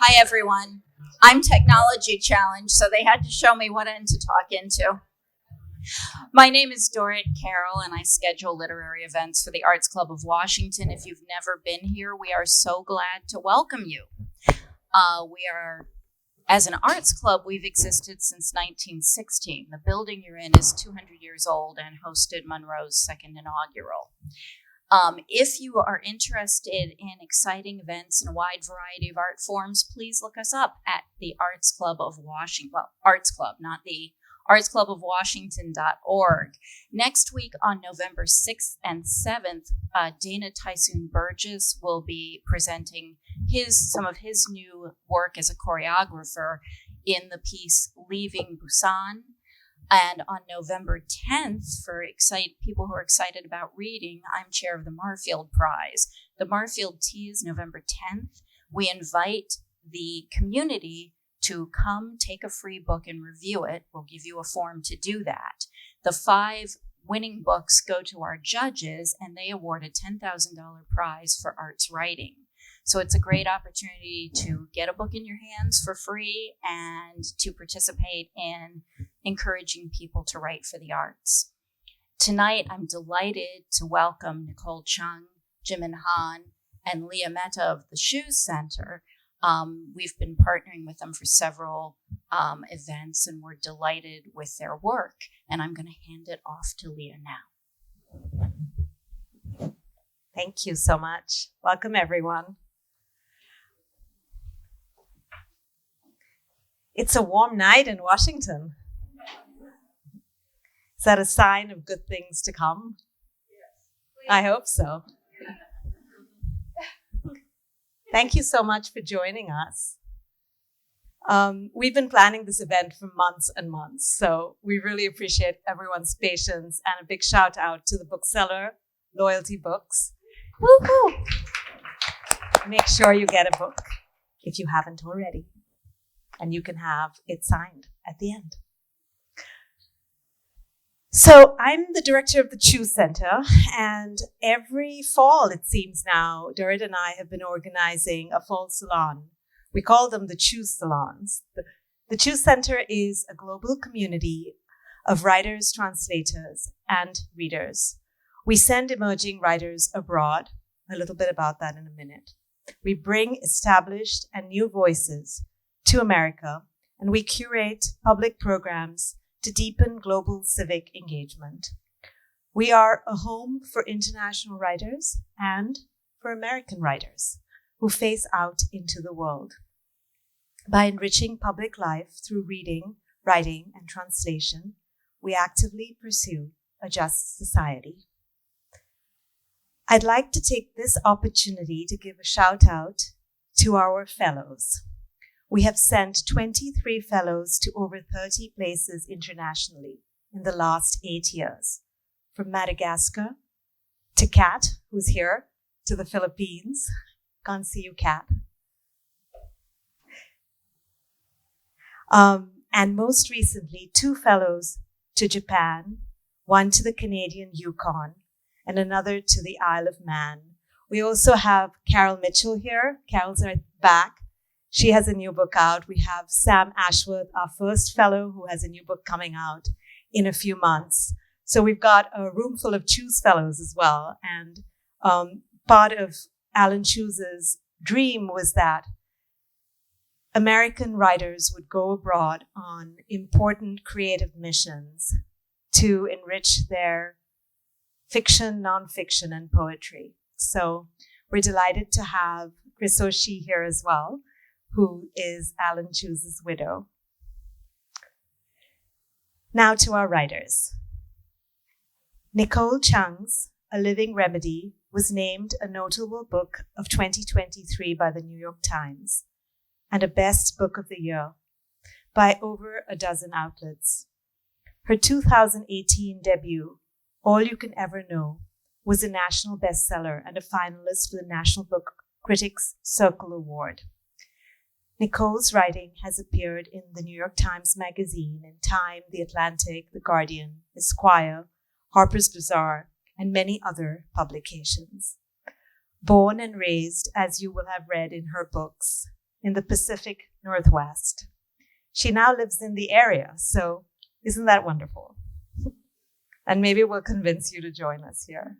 Hi, everyone. I'm technology challenged, so they had to show me what end to talk into. My name is Dorrit Carroll, and I schedule literary events for the Arts Club of Washington. If you've never been here, we are so glad to welcome you. As an arts club, we've existed since 1916. The building you're in is 200 years old and hosted Monroe's second inaugural. If you are interested in exciting events and a wide variety of art forms, please look us up at the Arts Club of Washington. Well, Arts Club, not the Arts Club of Washington.org. Next week on November 6th and 7th, Dana Tysoon Burgess will be presenting some of his new work as a choreographer in the piece Leaving Busan. And on November 10th, for people who are excited about reading, I'm chair of the Marfield Prize. The Marfield Tea is November 10th. We invite the community to come take a free book and review it. We'll give you a form to do that. The 5 winning books go to our judges, and they award a $10,000 prize for arts writing. So it's a great opportunity to get a book in your hands for free and to participate in encouraging people to write for the arts. Tonight, I'm delighted to welcome Nicole Chung, Jimin Han, and Leeya Mehta of the Cheuse Center. We've been partnering with them for several events, and we're delighted with their work. And I'm going to hand it off to Leeya now. Thank you so much. Welcome, everyone. It's a warm night in Washington. Is that a sign of good things to come? Yes. I hope so. Thank you so much for joining us. We've been planning this event for months and months, so we really appreciate everyone's patience, and a big shout out to the bookseller, Loyalty Books. Woo-hoo! Make sure you get a book if you haven't already, and you can have it signed at the end. So I'm the director of the Cheuse Center, and every fall, it seems now, Dorrit and I have been organizing a fall salon. We call them the Cheuse Salons. The Cheuse Center is a global community of writers, translators, and readers. We send emerging writers abroad. A little bit about that in a minute. We bring established and new voices to America, and we curate public programs to deepen global civic engagement. We are a home for international writers and for American writers who face out into the world. By enriching public life through reading, writing, and translation, we actively pursue a just society. I'd like to take this opportunity to give a shout out to our fellows. We have sent 23 fellows to over 30 places internationally in the last 8 years, from Madagascar to Kat, who's here, to the Philippines. Can't see you, Kat. And most recently, 2 fellows to Japan, 1 to the Canadian Yukon, and another to the Isle of Man. We also have Carol Mitchell here. Carol's right back. She has a new book out. We have Sam Ashworth, our first fellow, who has a new book coming out in a few months. So we've got a room full of Cheuse fellows as well. And part of Alan Cheuse's dream was that American writers would go abroad on important creative missions to enrich their fiction, nonfiction, and poetry. So we're delighted to have Chris O'Shea here as well, who is Alan Cheuse's widow. Now to our writers. Nicole Chung's A Living Remedy was named a notable book of 2023 by the New York Times and a best book of the year by over a dozen outlets. Her 2018 debut, All You Can Ever Know, was a national bestseller and a finalist for the National Book Critics Circle Award. Nicole's writing has appeared in the New York Times Magazine, in Time, The Atlantic, The Guardian, Esquire, Harper's Bazaar, and many other publications. Born and raised, as you will have read in her books, in the Pacific Northwest. She now lives in the area, so isn't that wonderful? And maybe we'll convince you to join us here.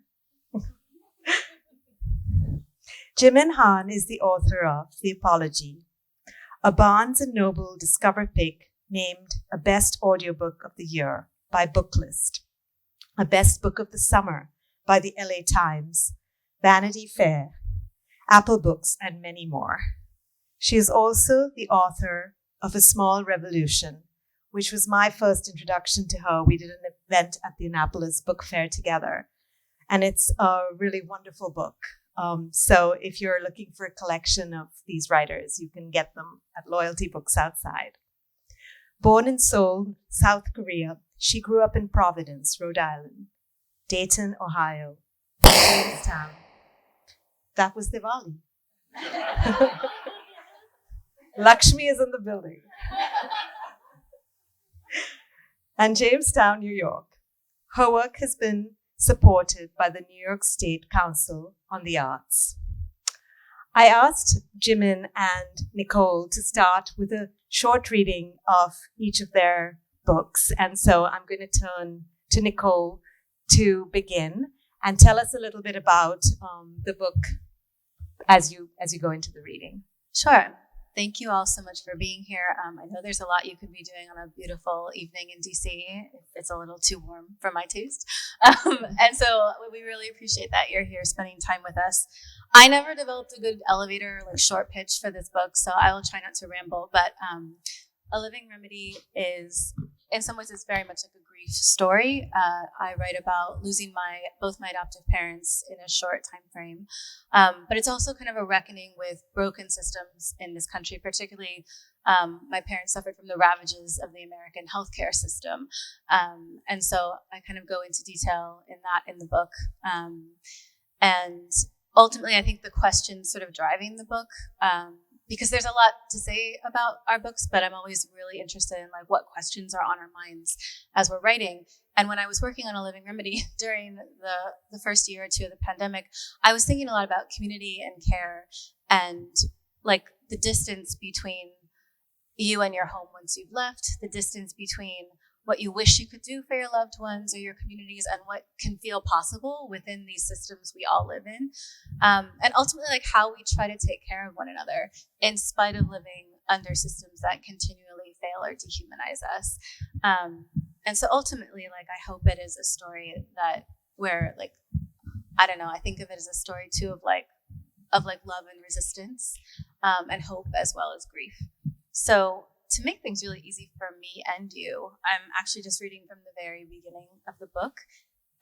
Jimin Han is the author of The Apology, a Barnes & Noble Discover pick named a Best Audiobook of the Year by Booklist, a Best Book of the Summer by the LA Times, Vanity Fair, Apple Books, and many more. She is also the author of A Small Revolution, which was my first introduction to her. We did an event at the Annapolis Book Fair together, and it's a really wonderful book. So if you're looking for a collection of these writers, you can get them at Loyalty Books outside. Born in Seoul, South Korea, she grew up in Providence, Rhode Island, Dayton, Ohio, Jamestown. That was Diwali. Lakshmi is in the building. And Jamestown, New York. Her work has been supported by the New York State Council on the Arts. I asked Jimin and Nicole to start with a short reading of each of their books. And so I'm going to turn to Nicole to begin and tell us a little bit about the book as you go into the reading. Sure. Thank you all so much for being here. I know there's a lot you could be doing on a beautiful evening in DC if it's a little too warm for my taste. And so we really appreciate that you're here spending time with us. I never developed a good elevator, short pitch for this book, so I will try not to ramble. But A Living Remedy is, in some ways, it's very much like a grief story. I write about losing both my adoptive parents in a short time frame. But it's also kind of a reckoning with broken systems in this country, particularly my parents suffered from the ravages of the American healthcare system. And so I kind of go into detail in the book. And ultimately, I think the question sort of driving the book, because there's a lot to say about our books, but I'm always really interested in what questions are on our minds as we're writing. And when I was working on A Living Remedy during the first year or two of the pandemic, I was thinking a lot about community and care and the distance between you and your home once you've left, the distance between what you wish you could do for your loved ones or your communities and what can feel possible within these systems we all live in. And ultimately, how we try to take care of one another in spite of living under systems that continually fail or dehumanize us. And so ultimately, I hope it is a story where I think of it as a story too of love and resistance, and hope as well as grief. So to make things really easy for me and you, I'm actually just reading from the very beginning of the book.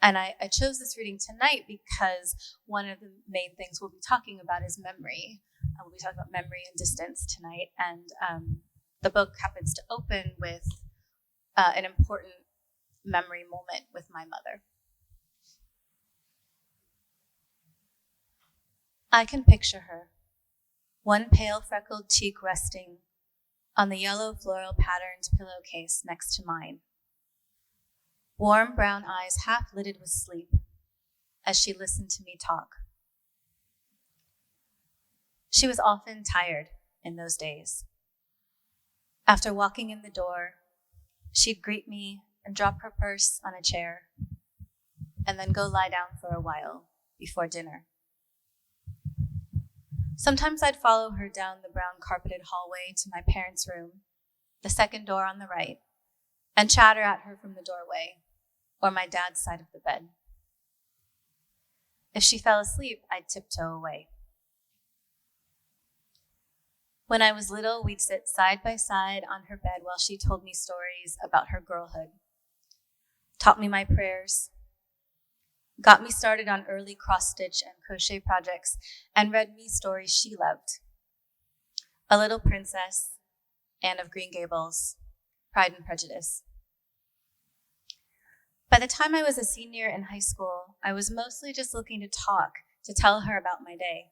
And I chose this reading tonight because one of the main things we'll be talking about is memory. We'll be talking about memory and distance tonight. And the book happens to open with an important memory moment with my mother. I can picture her, one pale freckled cheek resting on the yellow floral patterned pillowcase next to mine. Warm brown eyes half lidded with sleep as she listened to me talk. She was often tired in those days. After walking in the door, she'd greet me and drop her purse on a chair and then go lie down for a while before dinner. Sometimes I'd follow her down the brown carpeted hallway to my parents' room, the second door on the right, and chatter at her from the doorway or my dad's side of the bed. If she fell asleep, I'd tiptoe away. When I was little, we'd sit side by side on her bed while she told me stories about her girlhood, taught me my prayers, got me started on early cross-stitch and crochet projects, and read me stories she loved. A Little Princess, Anne of Green Gables, Pride and Prejudice. By the time I was a senior in high school, I was mostly just looking to talk, to tell her about my day.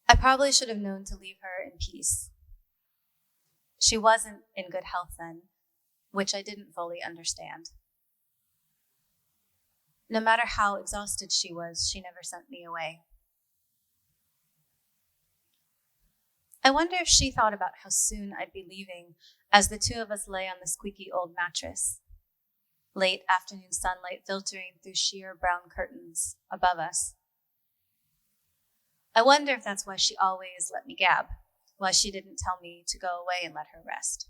I probably should have known to leave her in peace. She wasn't in good health then, which I didn't fully understand. No matter how exhausted she was, she never sent me away. I wonder if she thought about how soon I'd be leaving as the two of us lay on the squeaky old mattress, late afternoon sunlight filtering through sheer brown curtains above us. I wonder if that's why she always let me gab, why she didn't tell me to go away and let her rest.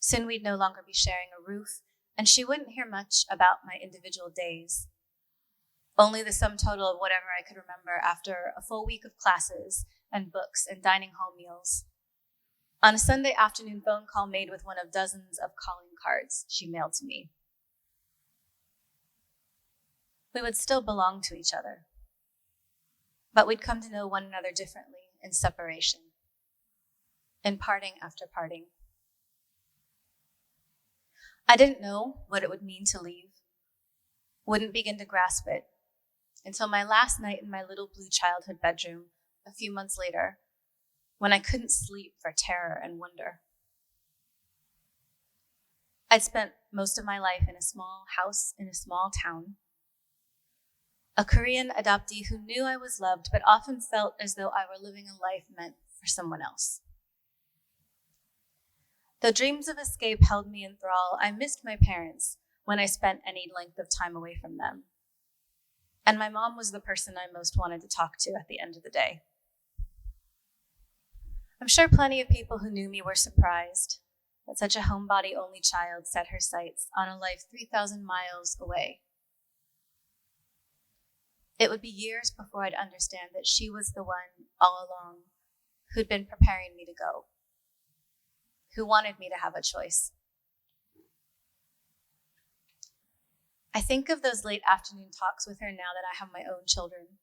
Soon we'd no longer be sharing a roof, and she wouldn't hear much about my individual days, only the sum total of whatever I could remember after a full week of classes and books and dining hall meals. On a Sunday afternoon phone call made with one of dozens of calling cards she mailed to me. We would still belong to each other, but we'd come to know one another differently in separation, in parting after parting. I didn't know what it would mean to leave, wouldn't begin to grasp it until my last night in my little blue childhood bedroom a few months later, when I couldn't sleep for terror and wonder. I'd spent most of my life in a small house in a small town, a Korean adoptee who knew I was loved but often felt as though I were living a life meant for someone else. Though dreams of escape held me in thrall, I missed my parents when I spent any length of time away from them. And my mom was the person I most wanted to talk to at the end of the day. I'm sure plenty of people who knew me were surprised that such a homebody only child set her sights on a life 3,000 miles away. It would be years before I'd understand that she was the one all along who'd been preparing me to go, who wanted me to have a choice. I think of those late afternoon talks with her now that I have my own children,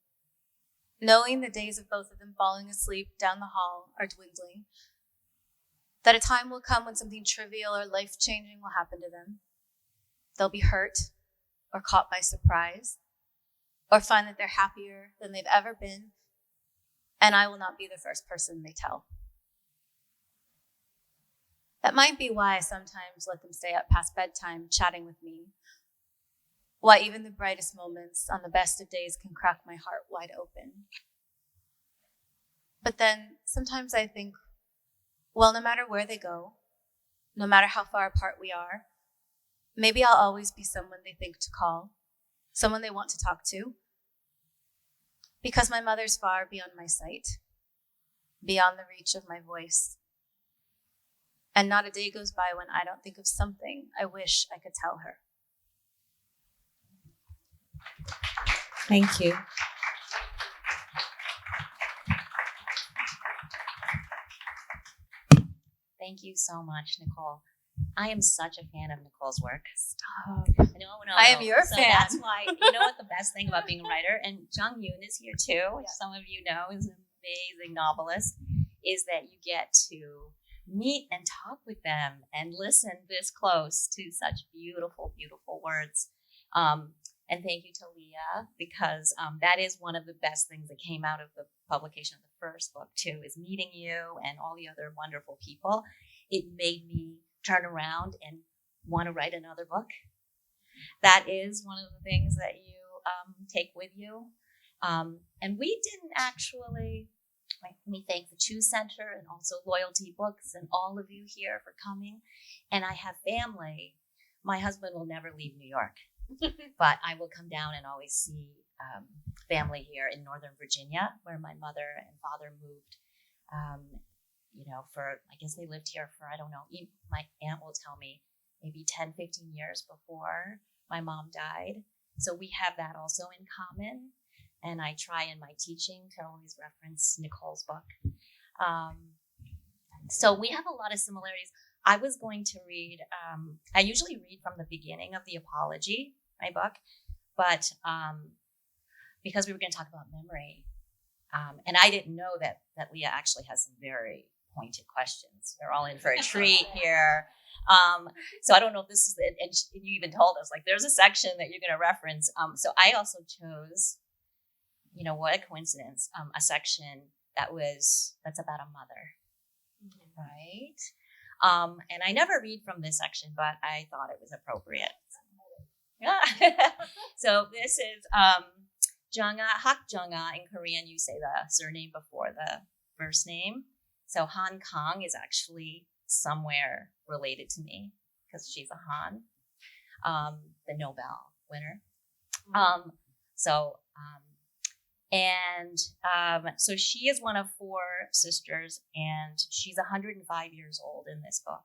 knowing the days of both of them falling asleep down the hall are dwindling, that a time will come when something trivial or life-changing will happen to them. They'll be hurt or caught by surprise, or find that they're happier than they've ever been, and I will not be the first person they tell. That might be why I sometimes let them stay up past bedtime chatting with me, why even the brightest moments on the best of days can crack my heart wide open. But then sometimes I think, well, no matter where they go, no matter how far apart we are, maybe I'll always be someone they think to call, someone they want to talk to, because my mother's far beyond my sight, beyond the reach of my voice. And not a day goes by when I don't think of something I wish I could tell her. Thank you. Thank you so much, Nicole. I am such a fan of Nicole's work. Stop. No, I am your fan. That's why, you know what the best thing about being a writer, and Jung Yoon is here too, which some of you know is an amazing novelist, is that you get to meet and talk with them and listen this close to such beautiful, beautiful words. And thank you to Leeya, because that is one of the best things that came out of the publication of the first book too, is meeting you and all the other wonderful people. It made me turn around and want to write another book. That is one of the things that you take with you. And we didn't actually, let me thank the Cheuse Center and also Loyalty Books and all of you here for coming. And I have family. My husband will never leave New York, but I will come down and always see family here in Northern Virginia, where my mother and father moved. I guess they lived here for, I don't know, my aunt will tell me maybe 10, 15 years before my mom died. So we have that also in common. And I try in my teaching to always reference Nicole's book. So we have a lot of similarities. I was going to read, I usually read from the beginning of The Apology, my book, but because we were going to talk about memory, and I didn't know that Leeya actually has some very pointed questions. We're all in for a treat here. So I don't know if this is it. And you even told us, like, there's a section that you're going to reference. So I also chose, what a coincidence, a section that's about a mother, right? And I never read from this section, but I thought it was appropriate. Yeah. So this is Hak Jung-ah in Korean, you say the surname before the first name. So Han Kang is actually somewhere related to me because she's a Han, the Nobel winner. So she is one of 4 sisters, and she's 105 years old in this book.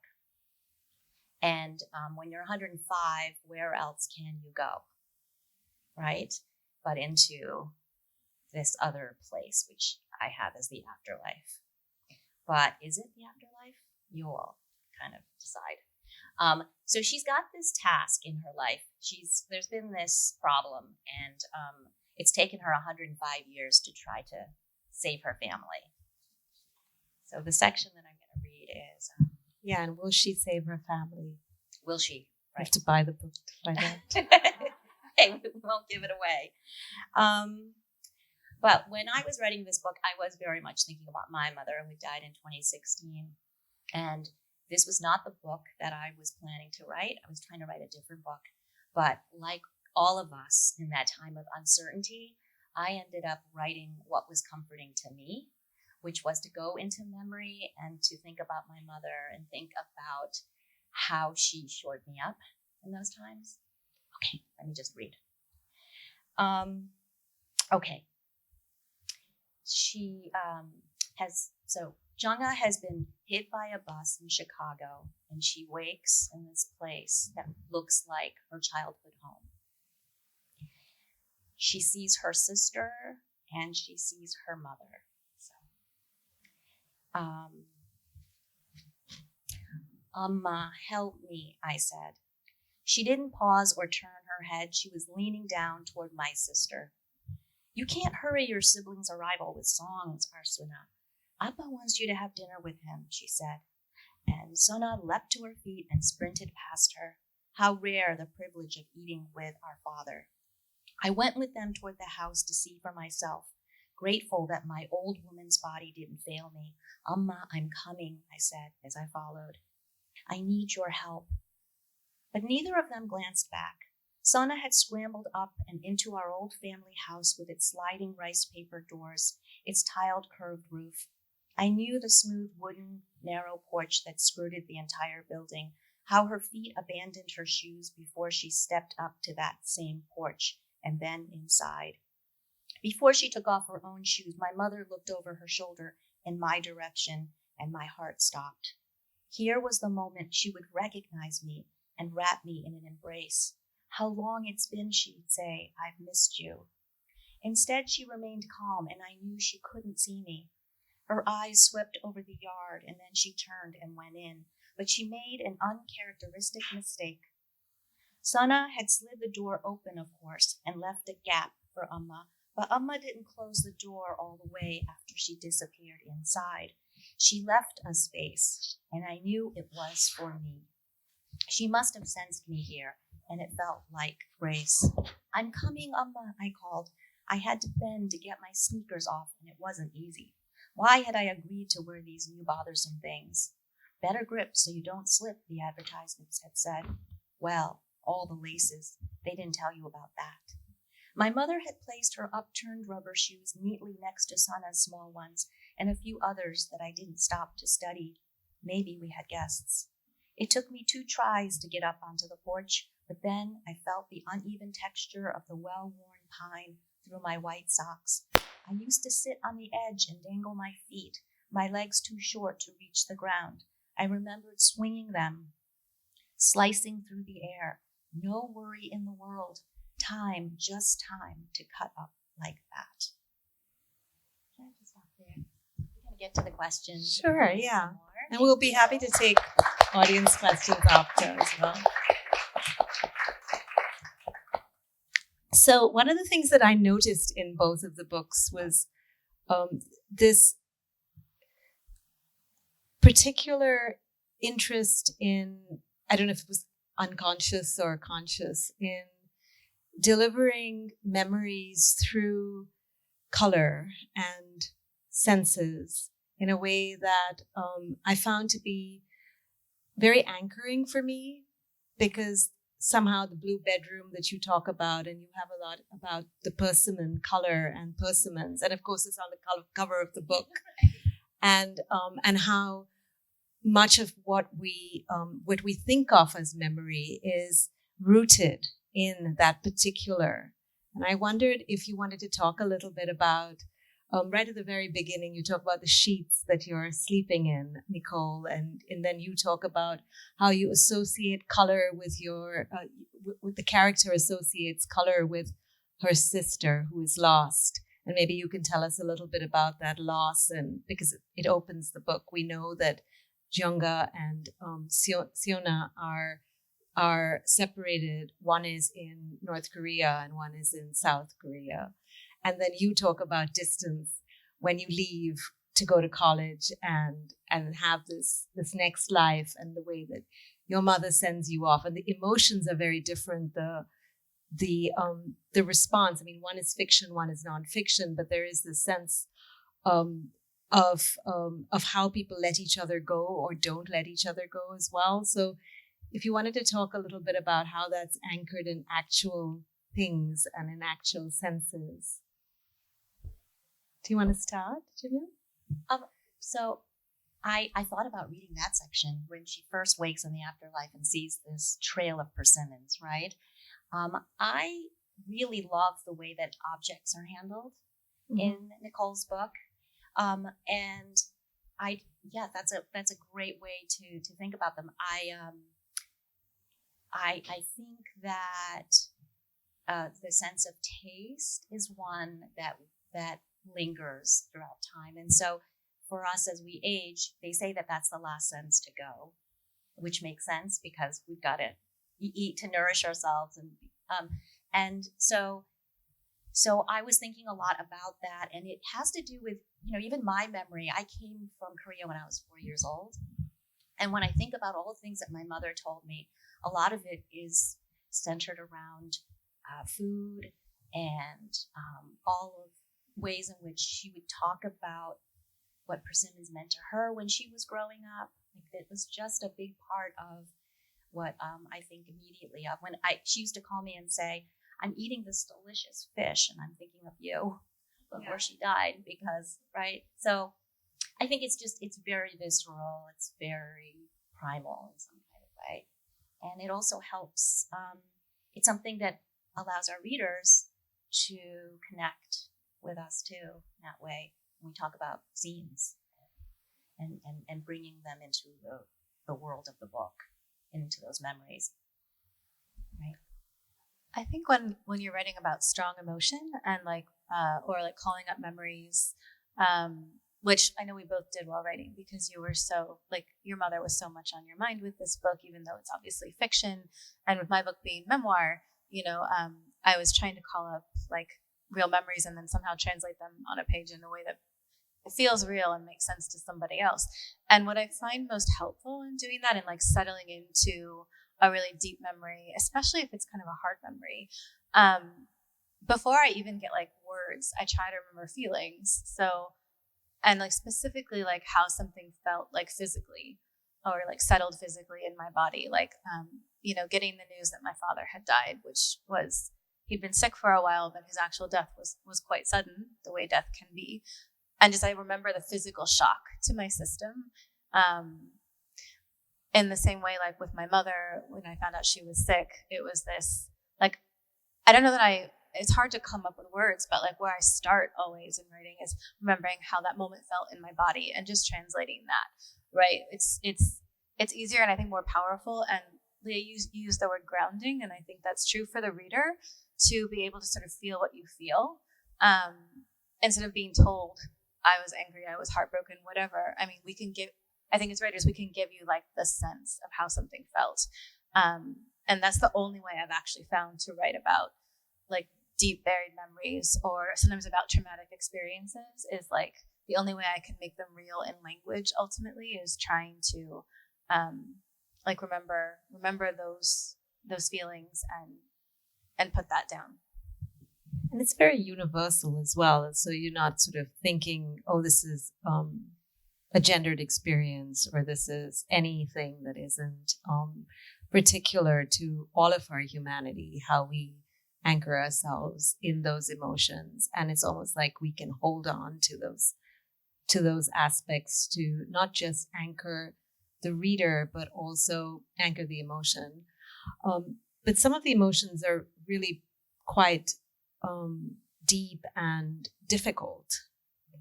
And when you're 105, where else can you go, right? But into this other place, which I have as the afterlife. But is it the afterlife? You will kind of decide. So she's got this task in her life. There's been this problem, and it's taken her 105 years to try to save her family. So the section that I'm going to read is... and will she save her family? Will she? Right. You have to buy the book to find out. Hey, we won't give it away. But when I was writing this book, I was very much thinking about my mother, who died in 2016. And this was not the book that I was planning to write. I was trying to write a different book. But like all of us in that time of uncertainty, I ended up writing what was comforting to me, which was to go into memory and to think about my mother and think about how she shored me up in those times. Okay, let me just read. Okay. Jung-ah has been hit by a bus in Chicago, and she wakes in this place that looks like her childhood home. She sees her sister, and she sees her mother. Amma, help me, I said. She didn't pause or turn her head. She was leaning down toward my sister. You can't hurry your sibling's arrival with songs, Arsuna. Appa wants you to have dinner with him, she said. And Sona leapt to her feet and sprinted past her. How rare the privilege of eating with our father. I went with them toward the house to see for myself, grateful that my old woman's body didn't fail me. Amma, I'm coming, I said as I followed. I need your help. But neither of them glanced back. Sana had scrambled up and into our old family house with its sliding rice paper doors, its tiled curved roof. I knew the smooth wooden, narrow porch that skirted the entire building, how her feet abandoned her shoes before she stepped up to that same porch, and then inside. Before she took off her own shoes, my mother looked over her shoulder in my direction, and my heart stopped. Here was the moment she would recognize me and wrap me in an embrace. How long it's been, she'd say, I've missed you. Instead, she remained calm, and I knew she couldn't see me. Her eyes swept over the yard, and then she turned and went in, but she made an uncharacteristic mistake. Sana had slid the door open, of course, and left a gap for Amma, but Amma didn't close the door all the way after she disappeared inside. She left a space, and I knew it was for me. She must have sensed me here, and it felt like grace. I'm coming, Amma, I called. I had to bend to get my sneakers off, and it wasn't easy. Why had I agreed to wear these new bothersome things? Better grip so you don't slip, the advertisements had said. Well, all the laces. They didn't tell you about that. My mother had placed her upturned rubber shoes neatly next to Sana's small ones, and a few others that I didn't stop to study. Maybe we had guests. It took me 2 tries to get up onto the porch, but then I felt the uneven texture of the well-worn pine through my white socks. I used to sit on the edge and dangle my feet, my legs too short to reach the ground. I remembered swinging them, slicing through the air. No worry in the world. Time, just time to cut up like that. Can I just stop there? We're going to get to the questions. Sure, yeah. And we'll be happy to take audience questions after as well. So one of the things that I noticed in both of the books was this particular interest in, I don't know if it was unconscious or conscious, in delivering memories through color and senses in a way that I found to be very anchoring for me, because somehow the blue bedroom that you talk about, and you have a lot about the persimmon color and persimmons, and of course it's on the cover of the book, and how much of what we think of as memory is rooted in that particular. And I wondered if you wanted to talk a little bit about, right at the very beginning, you talk about the sheets that you're sleeping in, Nicole, and then you talk about how you associate color with your, with the character associates color with her sister who is lost. And maybe you can tell us a little bit about that loss, and because it opens the book. We know that Junga and Siona are separated. One is in North Korea and one is in South Korea. And then you talk about distance when you leave to go to college and have this next life, and the way that your mother sends you off, and the emotions are very different. The response. I mean, one is fiction, one is nonfiction, but there is this sense of how people let each other go or don't let each other go as well. So, if you wanted to talk a little bit about how that's anchored in actual things and in actual senses. Do you want to start, Jimin? So I thought about reading that section when she first wakes in the afterlife and sees this trail of persimmons, right? I really love the way that objects are handled in Nicole's book. And that's a great way to think about them. I think that the sense of taste is one that lingers throughout time. And so for us as we age, they say that that's the last sense to go, which makes sense because we've got to eat to nourish ourselves. And so I was thinking a lot about that, and it has to do with, even my memory. I came from Korea when I was 4 years old. And when I think about all the things that my mother told me, a lot of it is centered around food and all of ways in which she would talk about what persimmons meant to her when she was growing up. Like, it was just a big part of what I think immediately of when she used to call me and say, "I'm eating this delicious fish and I'm thinking of you," before she died, because, right? So I think it's very visceral. It's very primal in some kind of way. And it also helps. It's something that allows our readers to connect with us too in that way when we talk about scenes and bringing them into the world of the book, into those memories, right? I think when you're writing about strong emotion and or calling up memories, which I know we both did while writing, because you were so, your mother was so much on your mind with this book, even though it's obviously fiction. And with my book being memoir, I was trying to call up real memories and then somehow translate them on a page in a way that it feels real and makes sense to somebody else. And what I find most helpful in doing that and settling into a really deep memory, especially if it's kind of a hard memory, before I even get words, I try to remember feelings. So, and specifically how something felt physically, or settled physically in my body, getting the news that my father had died, which was, he'd been sick for a while, but his actual death was quite sudden, the way death can be. And just I remember the physical shock to my system. In the same way, with my mother, when I found out she was sick, it was this, I don't know that it's hard to come up with words, but where I start always in writing is remembering how that moment felt in my body and just translating that, right? It's easier and I think more powerful. And Leeya used the word grounding, and I think that's true for the reader, to be able to sort of feel what you feel, instead of being told, I was angry, I was heartbroken, whatever. I mean, I think as writers, we can give you the sense of how something felt. And that's the only way I've actually found to write about deep buried memories, or sometimes about traumatic experiences, is the only way I can make them real in language ultimately is trying to remember those feelings and put that down. And it's very universal as well. So you're not sort of thinking, oh, this is a gendered experience, or this is anything that isn't particular to all of our humanity, how we anchor ourselves in those emotions. And it's almost like we can hold on to those aspects to not just anchor the reader, but also anchor the emotion. But some of the emotions are really quite deep and difficult.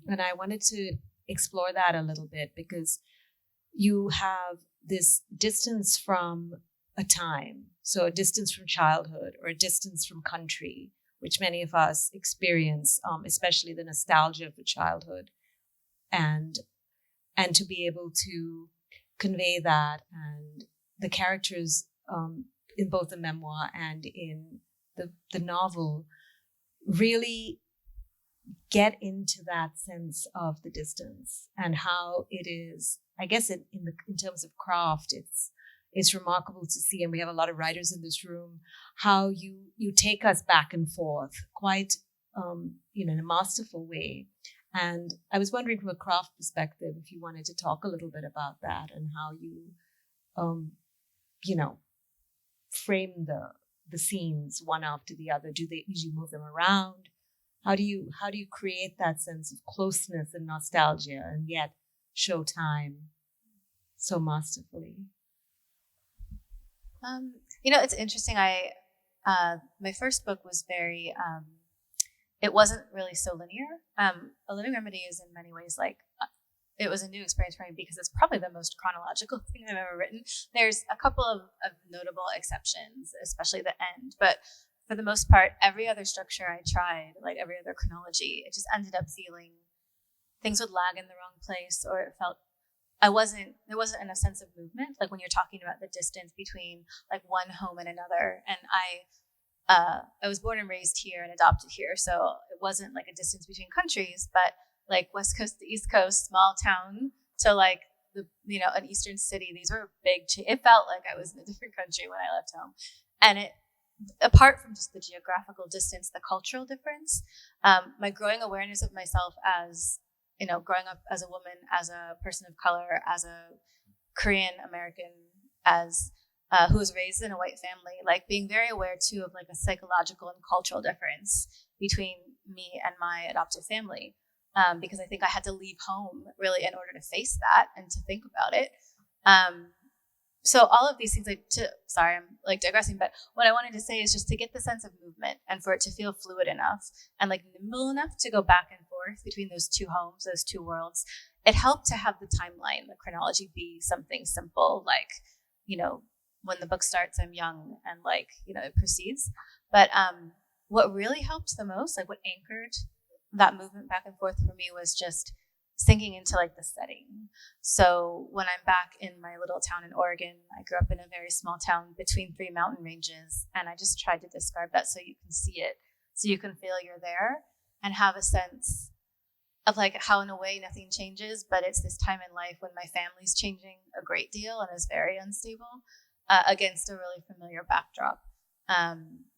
And I wanted to explore that a little bit because you have this distance from a time, so a distance from childhood or a distance from country, which many of us experience, especially the nostalgia of the childhood, and to be able to convey that, and the characters in both the memoir and in the novel really get into that sense of the distance and how it is. I guess in terms of craft, it's remarkable to see, and we have a lot of writers in this room, how you take us back and forth quite in a masterful way. And I was wondering from a craft perspective if you wanted to talk a little bit about that and how you frame the scenes one after the other. Do they usually move them around? How do you create that sense of closeness and nostalgia and yet show time so masterfully? It's interesting. My first book was very, it wasn't really so linear. A Living Remedy is in many ways it was a new experience for me because it's probably the most chronological thing I've ever written. There's a couple of notable exceptions, especially the end, but for the most part, every other structure I tried, like every other chronology, it just ended up feeling things would lag in the wrong place, or it felt there wasn't a sense of movement, like when you're talking about the distance between like one home and another. And I was born and raised here and adopted here, so it wasn't like a distance between countries, but like West Coast to East Coast, small town to like an Eastern city. These were big. It felt like I was in a different country when I left home, and it. Apart from just the geographical distance, the cultural difference, my growing awareness of myself as growing up as a woman, as a person of color, as a Korean American, as who was raised in a white family, like being very aware too of like a psychological and cultural difference between me and my adoptive family, because I think I had to leave home really in order to face that and to think about it. So all of these things, sorry, I'm like digressing, but what I wanted to say is just to get the sense of movement and for it to feel fluid enough and like nimble enough to go back and forth between those two homes, those two worlds. It helped to have the timeline, the chronology be something simple, like, when the book starts, I'm young and it proceeds. But what really helped the most, like what anchored that movement back and forth for me was just sinking into like the setting. So when I'm back in my little town in Oregon, I grew up in a very small town between 3 mountain ranges, and I just tried to describe that so you can see it, so you can feel you're there and have a sense of like how in a way nothing changes, but it's this time in life when my family's changing a great deal and is very unstable against a really familiar backdrop.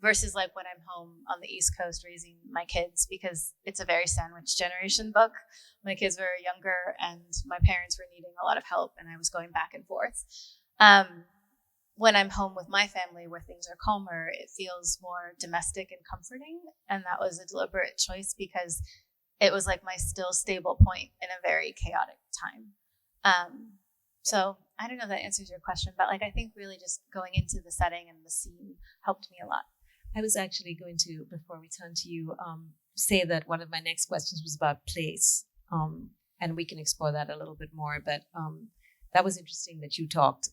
Versus like when I'm home on the East Coast raising my kids, because it's a very sandwich generation book. My kids were younger and my parents were needing a lot of help and I was going back and forth. When I'm home with my family where things are calmer, it feels more domestic and comforting. And that was a deliberate choice because it was like my still stable point in a very chaotic time. So I don't know if that answers your question, but I think really just going into the setting and the scene helped me a lot. I was actually going to, before we turn to you, say that one of my next questions was about place, and we can explore that a little bit more. But that was interesting that you talked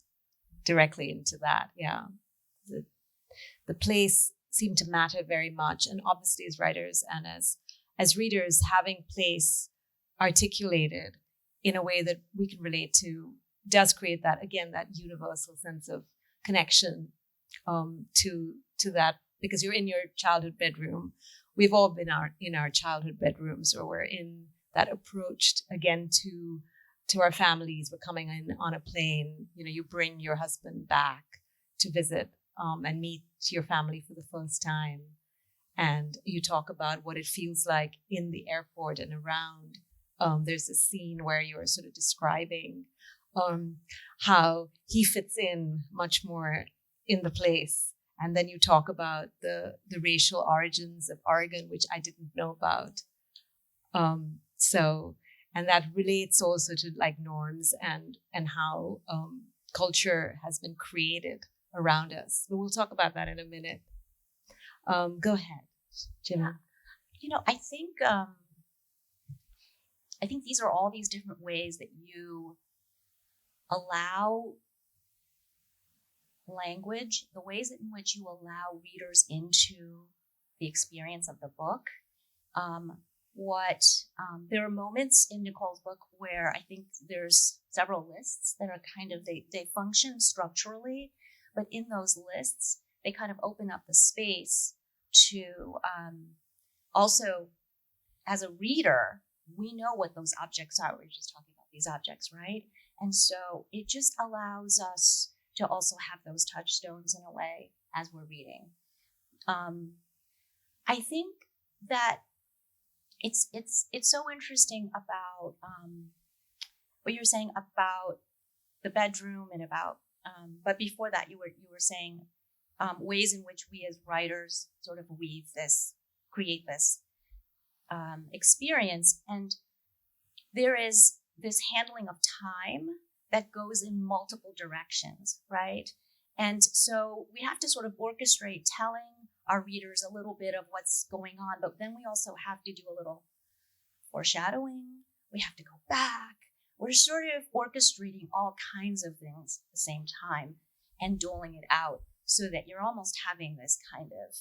directly into that. Yeah, the place seemed to matter very much, and obviously as writers and as readers, having place articulated in a way that we can relate to does create that universal sense of connection to that, because you're in your childhood bedroom. We've all been in our childhood bedrooms, or we're in that approach again to our families. We're coming in on a plane. You bring your husband back to visit and meet your family for the first time, and you talk about what it feels like in the airport and around. There's a scene where you're sort of describing how he fits in much more in the place. And then you talk about the racial origins of Oregon, which I didn't know about. And that relates also to like norms and how culture has been created around us. But we'll talk about that in a minute. Go ahead, Jim. Yeah. You know, I think these are all these different ways that you allow language, the ways in which you allow readers into the experience of the book. There are moments in Nicole's book where I think there's several lists that are kind of, they function structurally, but in those lists, they kind of open up the space to also, as a reader, we know what those objects are. We were just talking about these objects, right? And so it just allows us to also have those touchstones in a way as we're reading. I think that it's so interesting about what you're saying about the bedroom and about, but before that you were saying ways in which we as writers sort of create this experience. And there is this handling of time that goes in multiple directions, right? And so we have to sort of orchestrate telling our readers a little bit of what's going on, but then we also have to do a little foreshadowing. We have to go back. We're sort of orchestrating all kinds of things at the same time and doling it out so that you're almost having this kind of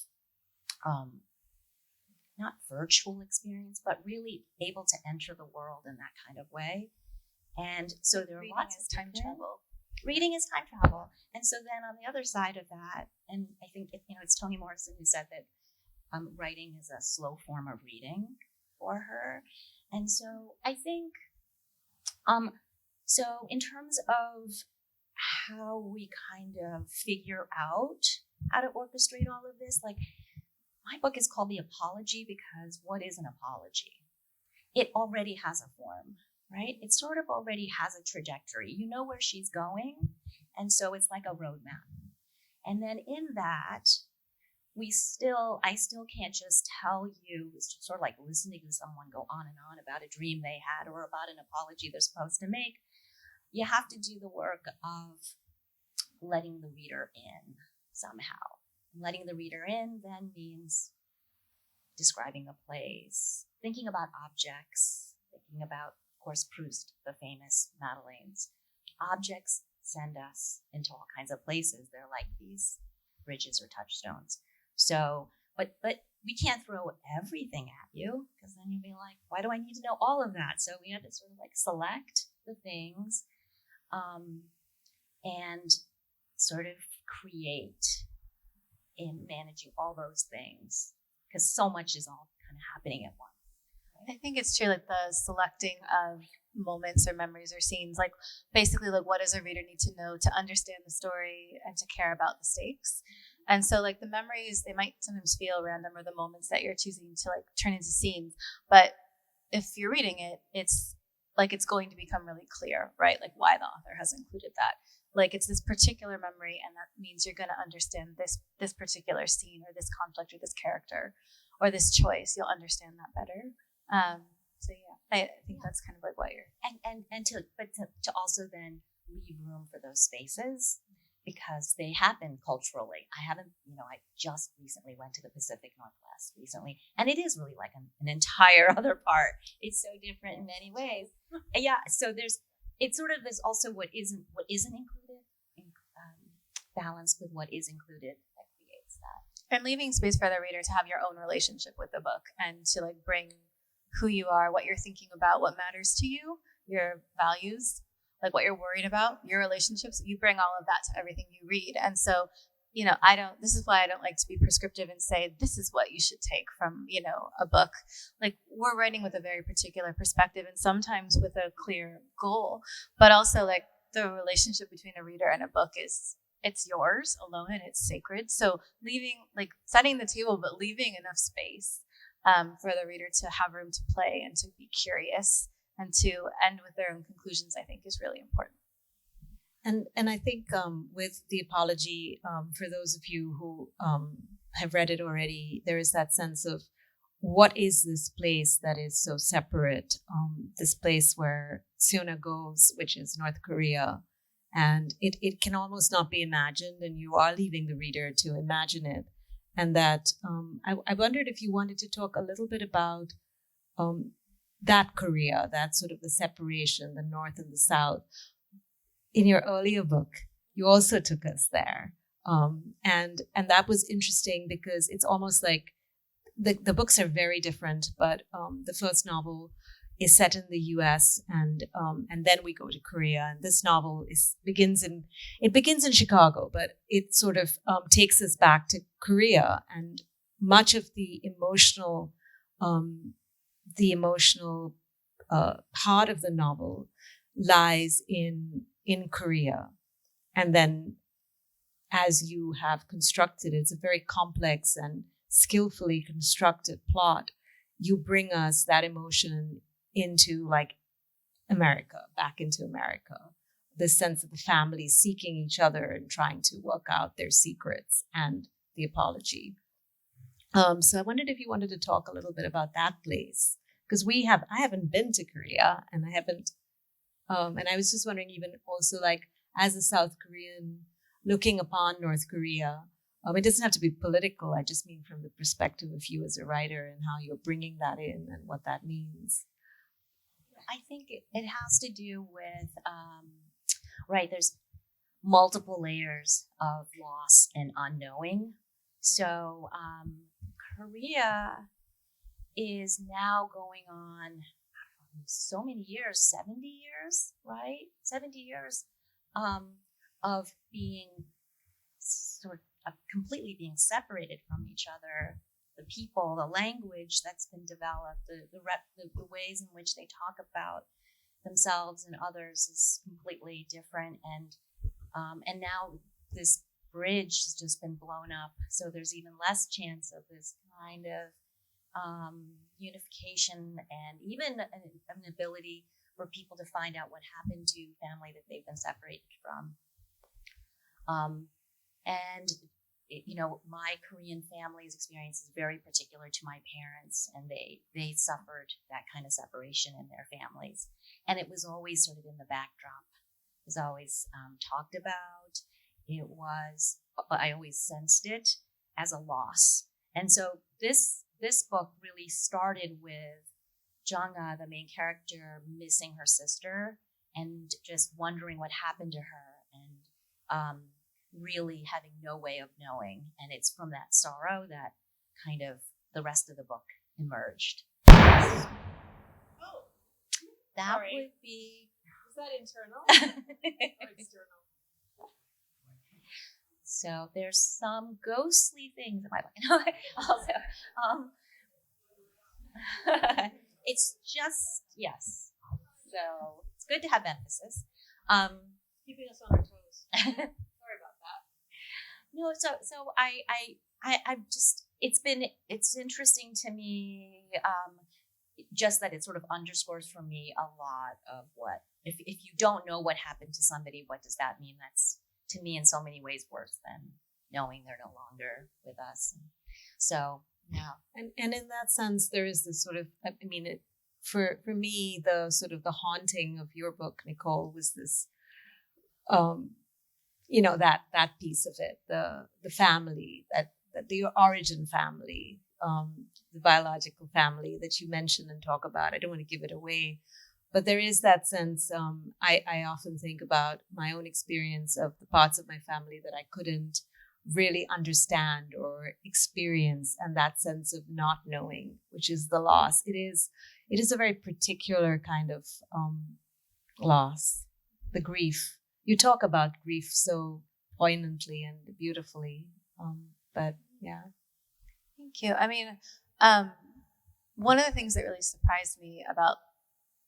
not virtual experience, but really able to enter the world in that kind of way. And so there are lots of time travel. Reading is time travel. And so then on the other side of that, and I think it's Toni Morrison who said that writing is a slow form of reading for her. And so I think, so in terms of how we kind of figure out how to orchestrate all of this, like my book is called The Apology because what is an apology? It already has a form, right? It sort of already has a trajectory. You know where she's going. And so it's like a roadmap. And then in that, I still can't just tell you, it's just sort of like listening to someone go on and on about a dream they had or about an apology they're supposed to make. You have to do the work of letting the reader in somehow. Letting the reader in then means describing a place, thinking about objects, thinking about, of course, Proust, the famous Madeleines. Objects send us into all kinds of places. They're like these bridges or touchstones. So, but we can't throw everything at you because then you'll be like, why do I need to know all of that? So we had to sort of like select the things and sort of create in managing all those things because so much is all kind of happening at once. I think it's true, like the selecting of moments or memories or scenes, like basically like what does a reader need to know to understand the story and to care about the stakes. And so like the memories, they might sometimes feel random, or the moments that you're choosing to like turn into scenes. But if you're reading it, it's like it's going to become really clear, right? Like why the author has included that. Like it's this particular memory, and that means you're going to understand this particular scene or this conflict or this character or this choice. You'll understand that better. So yeah, I think that's kind of like what you're to also then leave room for those spaces because they happen culturally. I just recently went to the Pacific Northwest recently, and it is really like an entire other part. It's so different in many ways. Yeah, so it's sort of this also what isn't included, balanced with what is included that creates that. And leaving space for the reader to have your own relationship with the book and to like bring who you are, what you're thinking about, what matters to you, your values, like what you're worried about, your relationships. You bring all of that to everything you read. And so, this is why I don't like to be prescriptive and say, this is what you should take from, a book. Like we're writing with a very particular perspective and sometimes with a clear goal, but also like the relationship between a reader and a book it's yours alone and it's sacred. So setting the table, but leaving enough space for the reader to have room to play and to be curious and to end with their own conclusions, I think is really important. And I think with the apology, for those of you who have read it already, there is that sense of what is this place that is so separate? This place where Seona goes, which is North Korea, and it can almost not be imagined, and you are leaving the reader to imagine it. And that I wondered if you wanted to talk a little bit about that Korea, that sort of the separation, the North and the South. In your earlier book, you also took us there. And that was interesting because it's almost like the books are very different, but the first novel is set in the U.S. and then we go to Korea. And this novel begins in Chicago, but it sort of takes us back to Korea, and much of the emotional part of the novel lies in Korea. And then as you have constructed, it's a very complex and skillfully constructed plot. You bring us that emotion into like America, back into America. The sense of the family seeking each other and trying to work out their secrets, and the apology. So I wondered if you wanted to talk a little bit about that place, because I haven't been to Korea, and I haven't, and I was just wondering, even also like as a South Korean looking upon North Korea, it doesn't have to be political. I just mean from the perspective of you as a writer and how you're bringing that in and what that means. I think it has to do with, right, there's multiple layers of loss and unknowing. So Korea is now going on so many years, 70 years, right? 70 years of being sort of completely being separated from each other. The people, the language that's been developed, the ways in which they talk about themselves and others is completely different. And now this bridge has just been blown up, so there's even less chance of this kind of unification, and even an ability for people to find out what happened to family that they've been separated from. And my Korean family's experience is very particular to my parents, and they suffered that kind of separation in their families. And it was always sort of in the backdrop. It was always talked about. I always sensed it as a loss. And so this book really started with Jung-ah, the main character, missing her sister and just wondering what happened to her, and really having no way of knowing. And it's from that sorrow that kind of the rest of the book emerged. Oh, That sorry. would be... Is that internal or external? So there's some ghostly things in my book. Also, it's just, yes. So it's good to have emphasis. Keeping us on our toes. Sorry about that. No, so I've just, it's interesting to me, just that it sort of underscores for me a lot of what, if you don't know what happened to somebody, what does that mean? That's, to me, in so many ways worse than knowing they're no longer with us. So, yeah. And in that sense, there is this sort of, I mean, for me, the sort of the haunting of your book, Nicole, was this, that piece of it, the family, that the origin family, the biological family that you mention and talk about. I don't want to give it away, but there is that sense. I often think about my own experience of the parts of my family that I couldn't really understand or experience, and that sense of not knowing, which is the loss. It is a very particular kind of loss, the grief. You talk about grief so poignantly and beautifully, but yeah. Thank you. I mean, one of the things that really surprised me about,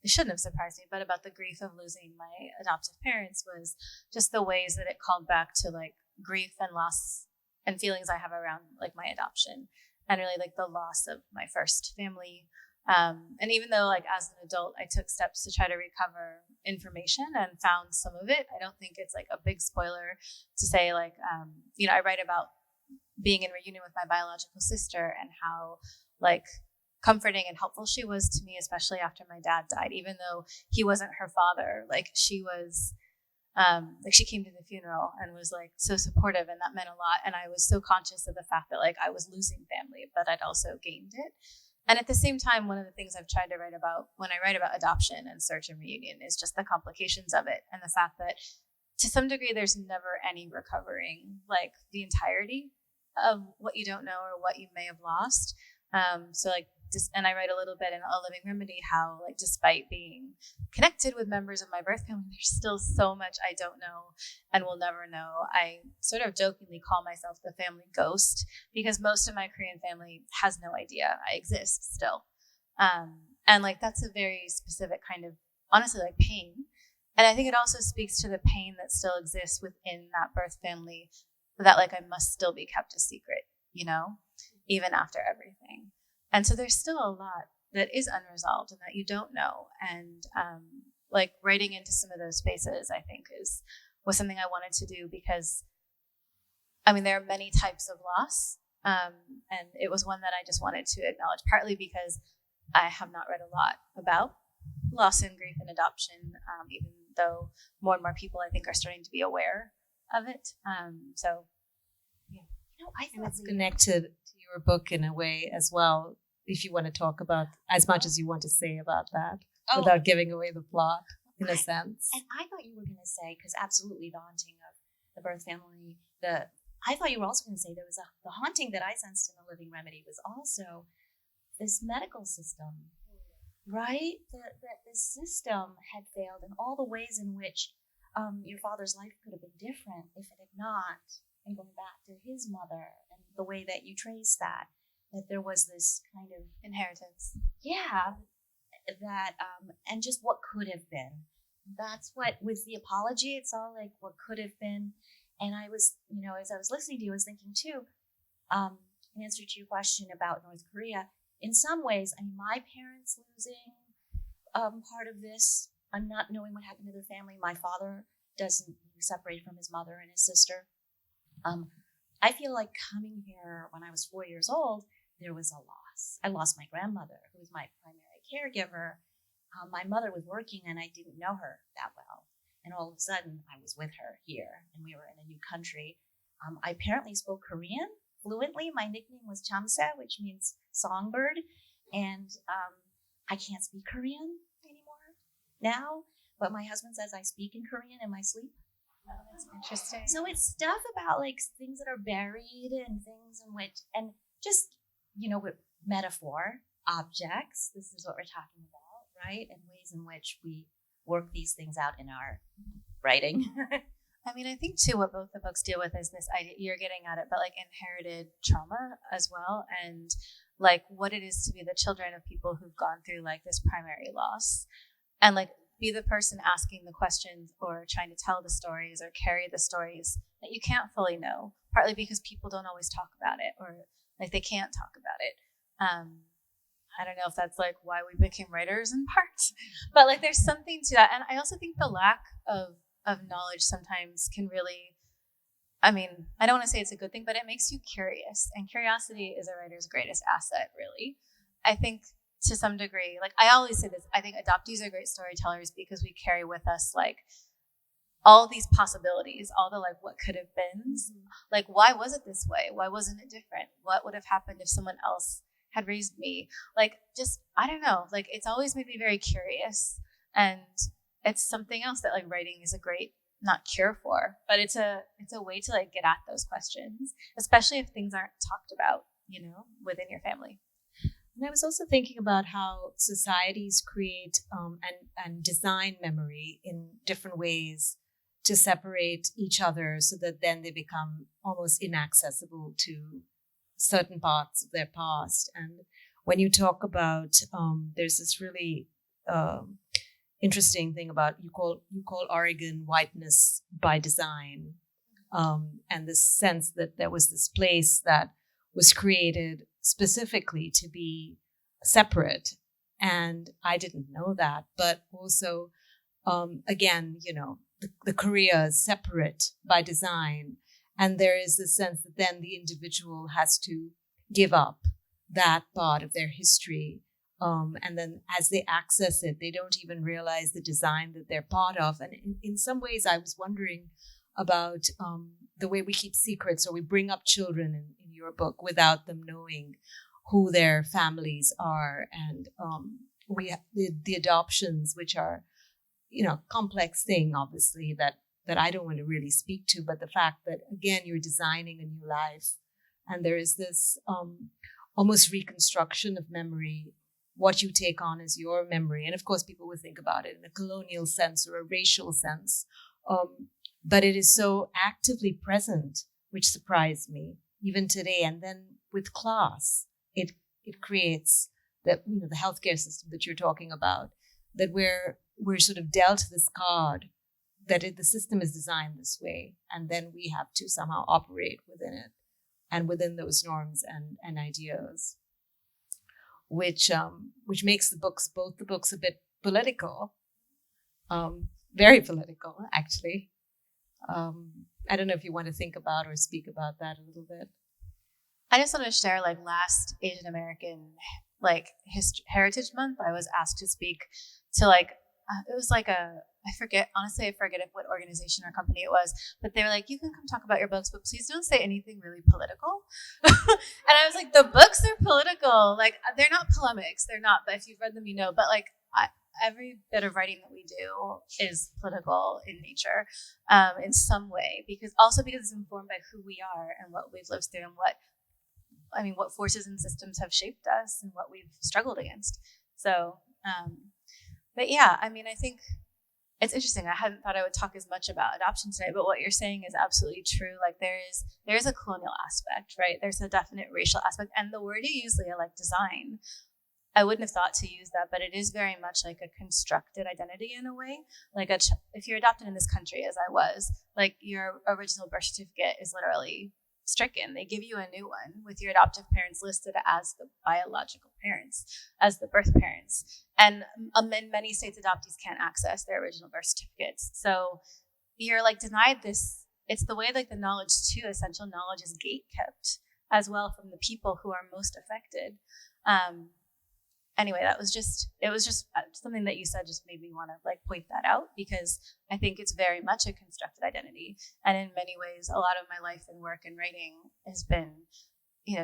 it shouldn't have surprised me, but about the grief of losing my adoptive parents was just the ways that it called back to like grief and loss and feelings I have around like my adoption, and really like the loss of my first family And even though, like, as an adult, I took steps to try to recover information and found some of it, I don't think it's like a big spoiler to say, like, I write about being in reunion with my biological sister and how, like, comforting and helpful she was to me, especially after my dad died, even though he wasn't her father. Like, she was, like, she came to the funeral and was, like, so supportive, and that meant a lot. And I was so conscious of the fact that, like, I was losing family, but I'd also gained it. And at the same time, one of the things I've tried to write about when I write about adoption and search and reunion is just the complications of it, and the fact that to some degree there's never any recovering, like, the entirety of what you don't know or what you may have lost. And I write a little bit in A Living Remedy how, like, despite being connected with members of my birth family, there's still so much I don't know and will never know. I sort of jokingly call myself the family ghost because most of my Korean family has no idea I exist still. And, like, that's a very specific kind of, honestly, like, pain. And I think it also speaks to the pain that still exists within that birth family, that, like, I must still be kept a secret, even after everything. And so there's still a lot that is unresolved and that you don't know. And like, writing into some of those spaces, I think, was something I wanted to do because, I mean, there are many types of loss. And it was one that I just wanted to acknowledge, partly because I have not read a lot about loss and grief and adoption, even though more and more people, I think, are starting to be aware of it. So, yeah. I think it's connected to your book in a way as well, if you want to talk about as much as you want to say about that without giving away the plot, in a sense. And I thought you were going to say, because absolutely the haunting of the birth family, I thought you were also going to say there was the haunting that I sensed in The Living Remedy was also this medical system, right? That the system had failed in all the ways in which your father's life could have been different if it had not. And going back to his mother and the way that you trace that there was this kind of inheritance. Yeah. That, and just what could have been. That's what, with the apology, it's all like what could have been. And I was, as I was listening to you, I was thinking too, in answer to your question about North Korea, in some ways, I mean, my parents losing part of this, I'm not knowing what happened to their family. My father doesn't separate from his mother and his sister. I feel like coming here when I was 4 years old, there was a loss. I lost my grandmother, who was my primary caregiver. My mother was working and I didn't know her that well. And all of a sudden I was with her here and we were in a new country. I apparently spoke Korean fluently. My nickname was Chamse, which means songbird. And I can't speak Korean anymore now, but my husband says I speak in Korean in my sleep. Oh, that's interesting. So it's stuff about, like, things that are buried and things in which, and just, with metaphor, objects, this is what we're talking about, right? And ways in which we work these things out in our writing. I mean, I think too what both the books deal with is this idea, you're getting at it, but, like, inherited trauma as well, and, like, what it is to be the children of people who've gone through, like, this primary loss, and, like, be the person asking the questions or trying to tell the stories or carry the stories that you can't fully know, partly because people don't always talk about it, or, like, they can't talk about it. I don't know if that's, like, why we became writers in part, but, like, there's something to that. And I also think the lack of knowledge sometimes can really, I mean, I don't want to say it's a good thing, but it makes you curious, and curiosity is a writer's greatest asset, really. I think to some degree, like, I always say this, I think adoptees are great storytellers because we carry with us, like, all these possibilities, all the, like, what could have been, like, why was it this way? Why wasn't it different? What would have happened if someone else had raised me? Like, just, I don't know, like, it's always made me very curious, and it's something else that, like, writing is a great, not cure for, but it's a way to, like, get at those questions, especially if things aren't talked about, within your family. And I was also thinking about how societies create and design memory in different ways to separate each other so that then they become almost inaccessible to certain parts of their past. And when you talk about, there's this really interesting thing about, you call Oregon whiteness by design, and this sense that there was this place that was created specifically to be separate And I didn't know that. But also, again, the Korea is separate by design. And there is this sense that then the individual has to give up that part of their history. And then as they access it, they don't even realize the design that they're part of. And in some ways, I was wondering about the way we keep secrets, or we bring up children in your book without them knowing who their families are. And we have the adoptions, which are, complex thing, obviously, that I don't want to really speak to, but the fact that, again, you're designing a new life. And there is this almost reconstruction of memory. What you take on as your memory. And of course, people would think about it in a colonial sense or a racial sense. But it is so actively present, which surprised me even today. And then with class, it creates that, the healthcare system that you're talking about, that we're sort of dealt this card, that the system is designed this way. And then we have to somehow operate within it and within those norms and ideas. Which makes both the books a bit political, very political, actually. I don't know if you want to think about or speak about that a little bit. I just want to share, last Asian American Heritage Month, I was asked to speak to it was I forget what organization or company it was, but they were like, you can come talk about your books, but please don't say anything really political. And I was like, the books are political. They're not polemics. They're not, but if you've read them, but every bit of writing that we do is political in nature, in some way, because it's informed by who we are and what we've lived through and what forces and systems have shaped us and what we've struggled against. So, but yeah, I think it's interesting. I hadn't thought I would talk as much about adoption today, but what you're saying is absolutely true. There is a colonial aspect, right? There's a definite racial aspect, and the word you use, Leeya, design, I wouldn't have thought to use that, but it is very much like a constructed identity in a way. If you're adopted in this country, as I was, your original birth certificate is literally stricken. They give you a new one with your adoptive parents listed as the biological parents, as the birth parents. And in many states, adoptees can't access their original birth certificates. So you're denied this. It's the way the knowledge too, essential knowledge, is gate kept as well from the people who are most affected. Anyway, it was just something that you said just made me want to point that out, because I think it's very much a constructed identity. And in many ways, a lot of my life and work and writing has been,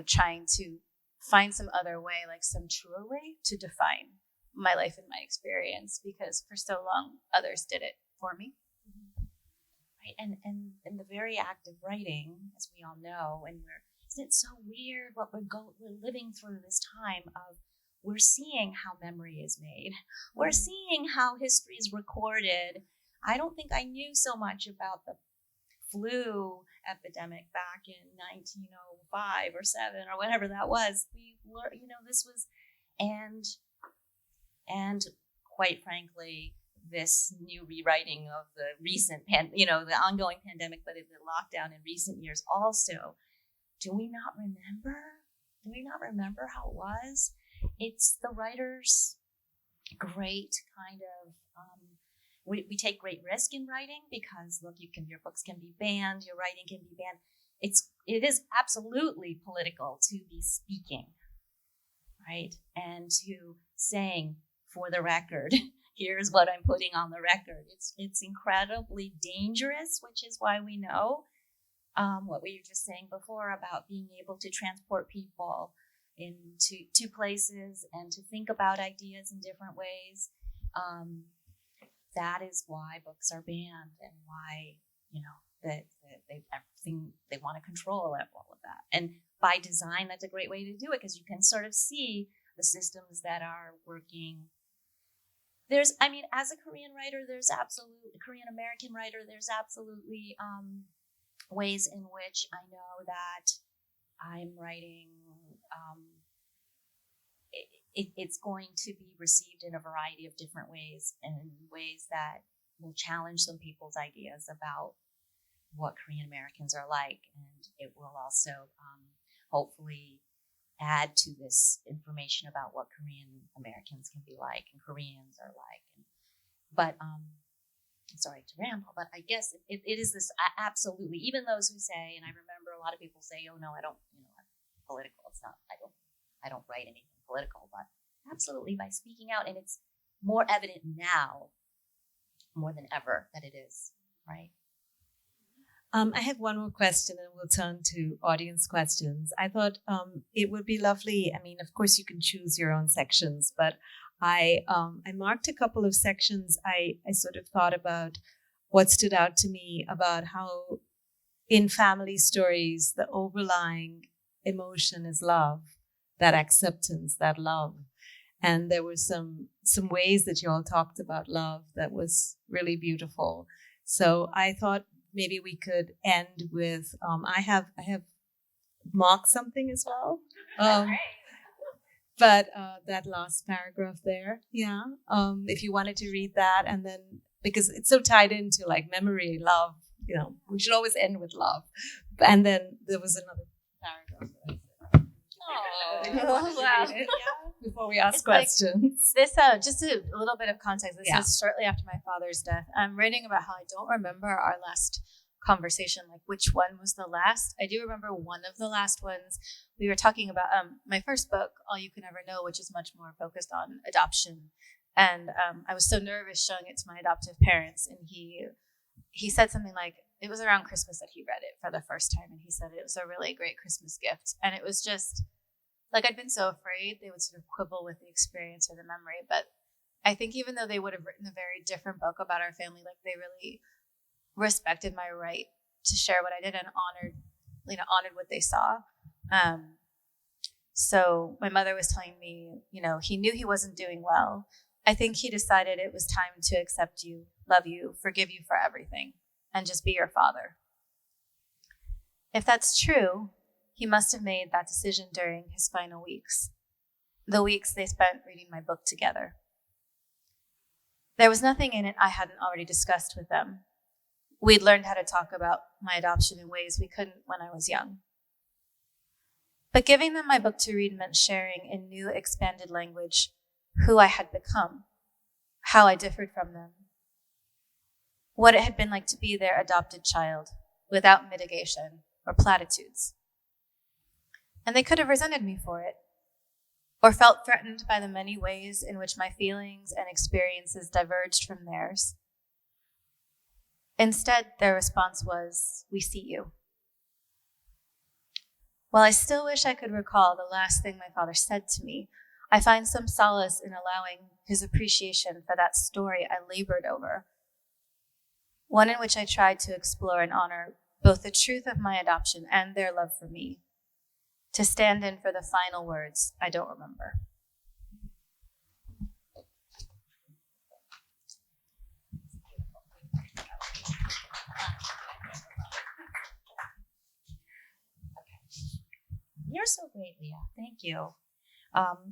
trying to find some other way, some truer way to define my life and my experience, because for so long others did it for me. Right. And in the very act of writing, as we all know, isn't it so weird what we're living through this time of, we're seeing how memory is made. We're seeing how history is recorded. I don't think I knew so much about the flu epidemic back in 1905 or 7 or whatever that was. This was, and quite frankly, this new rewriting of the recent, the ongoing pandemic, but in the lockdown in recent years also. Do we not remember how it was? It's the writer's great kind of, we take great risk in writing, because look, your books can be banned, your writing can be banned. It is absolutely political to be speaking, right? And to saying, for the record, here's what I'm putting on the record. It's incredibly dangerous, which is why we know what we were just saying before about being able to transport people into places and to think about ideas in different ways. That is why books are banned, and why that everything they want to control all of that. And by design, that's a great way to do it, because you can sort of see the systems that are working. As a Korean writer, Korean American writer, there's absolutely ways in which I know that I'm writing. It's going to be received in a variety of different ways, and in ways that will challenge some people's ideas about what Korean Americans are like. And it will also hopefully add to this information about what Korean Americans can be like and Koreans are like. But I'm sorry to ramble, but I guess it is this absolutely, even those who say, and I remember a lot of people say, oh no, I don't, I'm political. It's not, I don't write anything political, but absolutely by speaking out, and it's more evident now more than ever that it is, right? I have one more question and we'll turn to audience questions. I thought it would be lovely. I mean, of course, you can choose your own sections, but I marked a couple of sections. I sort of thought about what stood out to me about how in family stories, the overlying emotion is love, that acceptance, that love. And there were some ways that you all talked about love that was really beautiful. So I thought maybe we could end with, I have marked something as well. But that last paragraph there, yeah. If you wanted to read that, and then, because it's so tied into like memory, love, we should always end with love. And then there was another paragraph that I said. Oh, wow. Before we ask questions. Like, this, just a little bit of context. This is shortly after my father's death. I'm writing about how I don't remember our last conversation, like which one was the last. I do remember one of the last ones. We were talking about my first book, All You Can Ever Know, which is much more focused on adoption. And I was so nervous showing it to my adoptive parents. And he said something like, it was around Christmas that he read it for the first time. And he said it was a really great Christmas gift. And it was just, like, I'd been so afraid they would sort of quibble with the experience or the memory. But I think even though they would have written a very different book about our family, like, they really respected my right to share what I did and honored what they saw. So my mother was telling me, he knew he wasn't doing well. I think he decided it was time to accept you, love you, forgive you for everything, and just be your father. If that's true, he must have made that decision during his final weeks, the weeks they spent reading my book together. There was nothing in it I hadn't already discussed with them. We'd learned how to talk about my adoption in ways we couldn't when I was young. But giving them my book to read meant sharing in new expanded language who I had become, how I differed from them, what it had been like to be their adopted child without mitigation or platitudes. And they could have resented me for it, or felt threatened by the many ways in which my feelings and experiences diverged from theirs. Instead, their response was, "We see you." While I still wish I could recall the last thing my father said to me, I find some solace in allowing his appreciation for that story I labored over, one in which I tried to explore and honor both the truth of my adoption and their love for me, to stand in for the final words I don't remember. You're so great, Leeya. Thank you.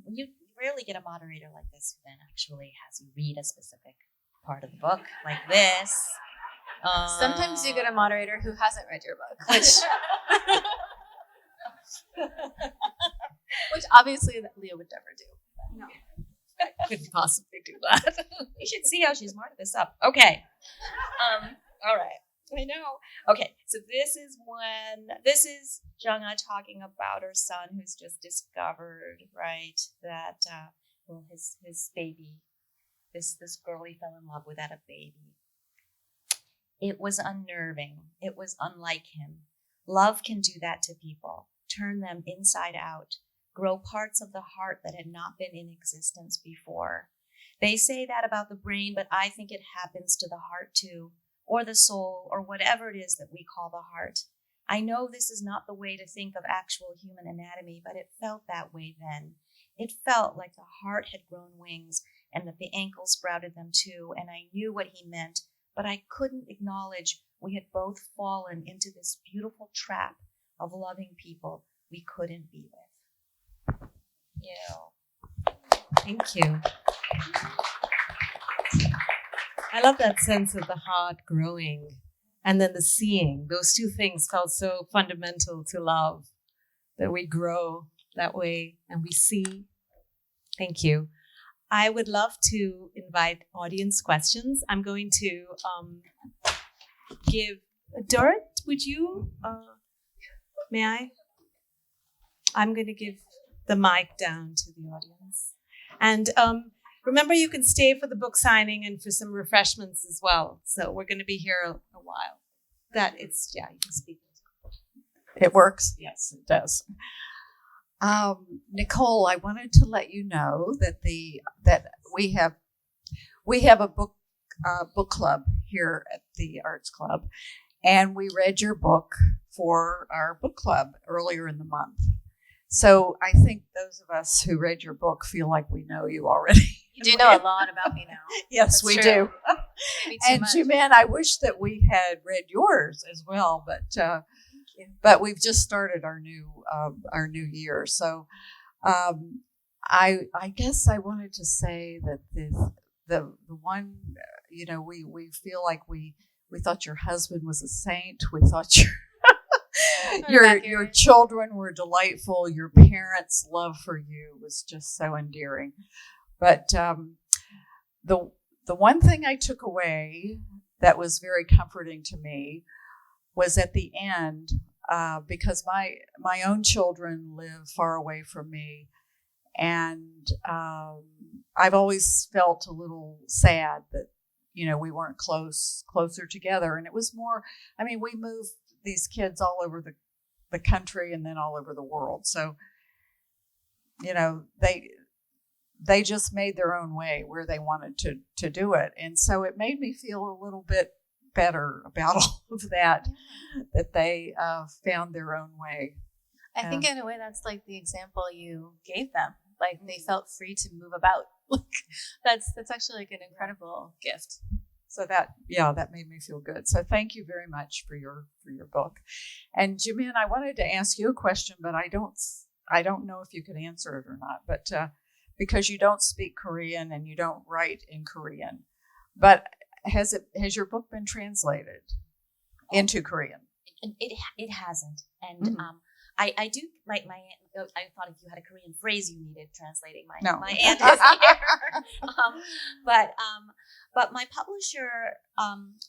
You rarely get a moderator like this who then actually has you read a specific part of the book like this. Sometimes you get a moderator who hasn't read your book, which obviously Leeya would never do. No, I couldn't possibly do that. You should see how she's marked this up. Okay. All right. I know. Okay, so this is Jung-ah talking about her son who's just discovered, right, that his baby, this girl he fell in love with had a baby. It was unnerving. It was unlike him. Love can do that to people, turn them inside out, grow parts of the heart that had not been in existence before. They say that about the brain, but I think it happens to the heart too, or the soul, or whatever it is that we call the heart. I know this is not the way to think of actual human anatomy, but it felt that way then. It felt like the heart had grown wings and that the ankles sprouted them too, and I knew what he meant, but I couldn't acknowledge we had both fallen into this beautiful trap of loving people we couldn't be with. Thank you. I love that sense of the heart growing and then the seeing. Those two things felt so fundamental to love, that we grow that way, and we see. Thank you. I would love to invite audience questions. I'm going to give Dorit. Would you? May I? I'm going to give the mic down to the audience, and remember, you can stay for the book signing and for some refreshments as well. So we're going to be here a while. You can speak. It works? Yes, it does. Nicole, I wanted to let you know that that we have a book club here at the Arts Club, and we read your book for our book club earlier in the month. So I think those of us who read your book feel like we know you already. You do know a lot about me now. Yes, That's we true. do. Maybe too And much. Jimin, I wish that we had read yours as well, but we've just started our new year. So I guess I wanted to say that the one, we feel like we thought your husband was a saint. We thought your children were delightful. Your parents' love for you was just so endearing. But the one thing I took away that was very comforting to me was at the end, because my own children live far away from me, and I've always felt a little sad that we weren't closer together. And it was more, we moved these kids all over the country and then all over the world. So they just made their own way where they wanted to do it. And so it made me feel a little bit better about all of that they found their own way. I think in a way that's like the example you gave them. Like they felt free to move about. That's actually like an incredible gift. So that made me feel good. So thank you very much for your book. And Jimin, I wanted to ask you a question, but I don't know if you could answer it or not. But because you don't speak Korean and you don't write in Korean, but has your book been translated into Korean? It hasn't, and I do like my aunt. I thought if you had a Korean phrase you needed translating, my aunt is here. But my publisher,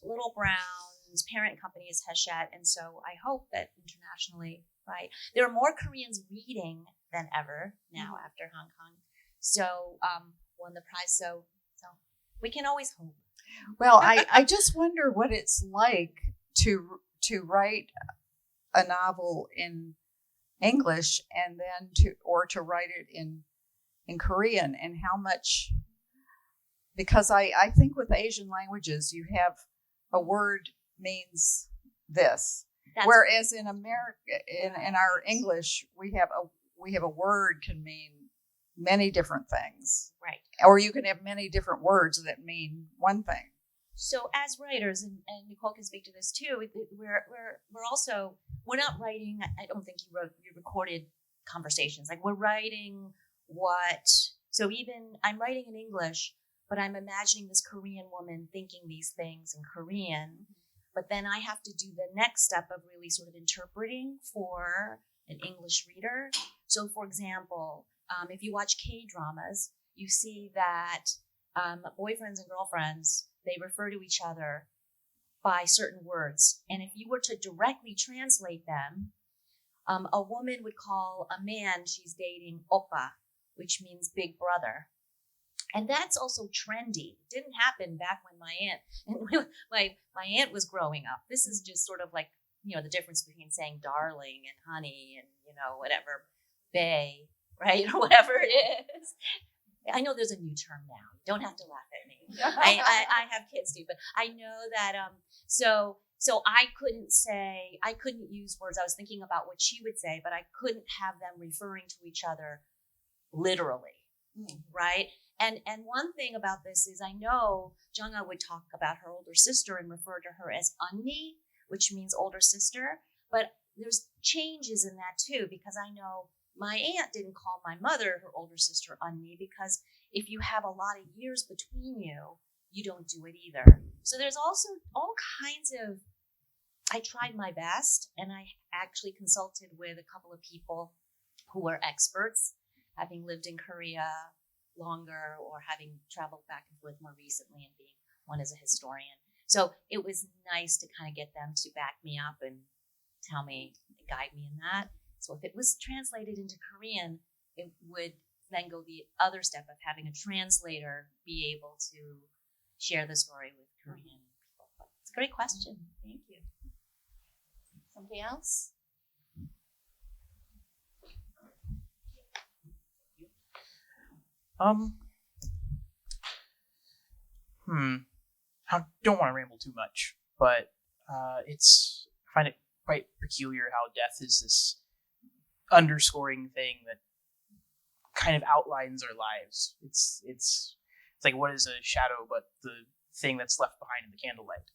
Little Brown's parent company is Hachette, and so I hope that internationally, right, there are more Koreans reading than ever now after Hong Kong. So won the prize. So we can always hope. Well, I just wonder what it's like to write a novel in English and then to write it in Korean, and how much, because I think with Asian languages you have a word means this, whereas in America in our English we have a word can mean many different things, right? Or you can have many different words that mean one thing. So as writers, and Nicole can speak to this too, we're not writing. I don't think you recorded conversations. Like we're writing so even I'm writing in English, but I'm imagining this Korean woman thinking these things in Korean. But then I have to do the next step of really sort of interpreting for an English reader. So for example, if you watch K-dramas, you see that boyfriends and girlfriends, they refer to each other by certain words. And if you were to directly translate them, a woman would call a man she's dating oppa, which means big brother. And that's also trendy. It didn't happen back when my aunt was growing up. This is just sort of like, the difference between saying darling and honey and, whatever, bae, right? Or whatever it is. I know there's a new term now. You don't have to laugh at me. I have kids too, but I know that, so I couldn't use words. I was thinking about what she would say, but I couldn't have them referring to each other literally, right? And one thing about this is I know Jung-ah would talk about her older sister and refer to her as Unni, which means older sister, but there's changes in that too, because I know my aunt didn't call my mother her older sister Unni, because if you have a lot of years between you, you don't do it either. So there's also all kinds of, I tried my best, and I actually consulted with a couple of people who were experts, having lived in Korea longer or having traveled back and forth more recently and being one as a historian. So it was nice to kind of get them to back me up and tell me, guide me in that. So if it was translated into Korean, it would then go the other step of having a translator be able to share the story with Korean people. It's a great question. Thank you. Somebody else? I don't want to ramble too much, but I find it quite peculiar how death is this underscoring thing that kind of outlines our lives. It's like, what is a shadow but the thing that's left behind in the candlelight?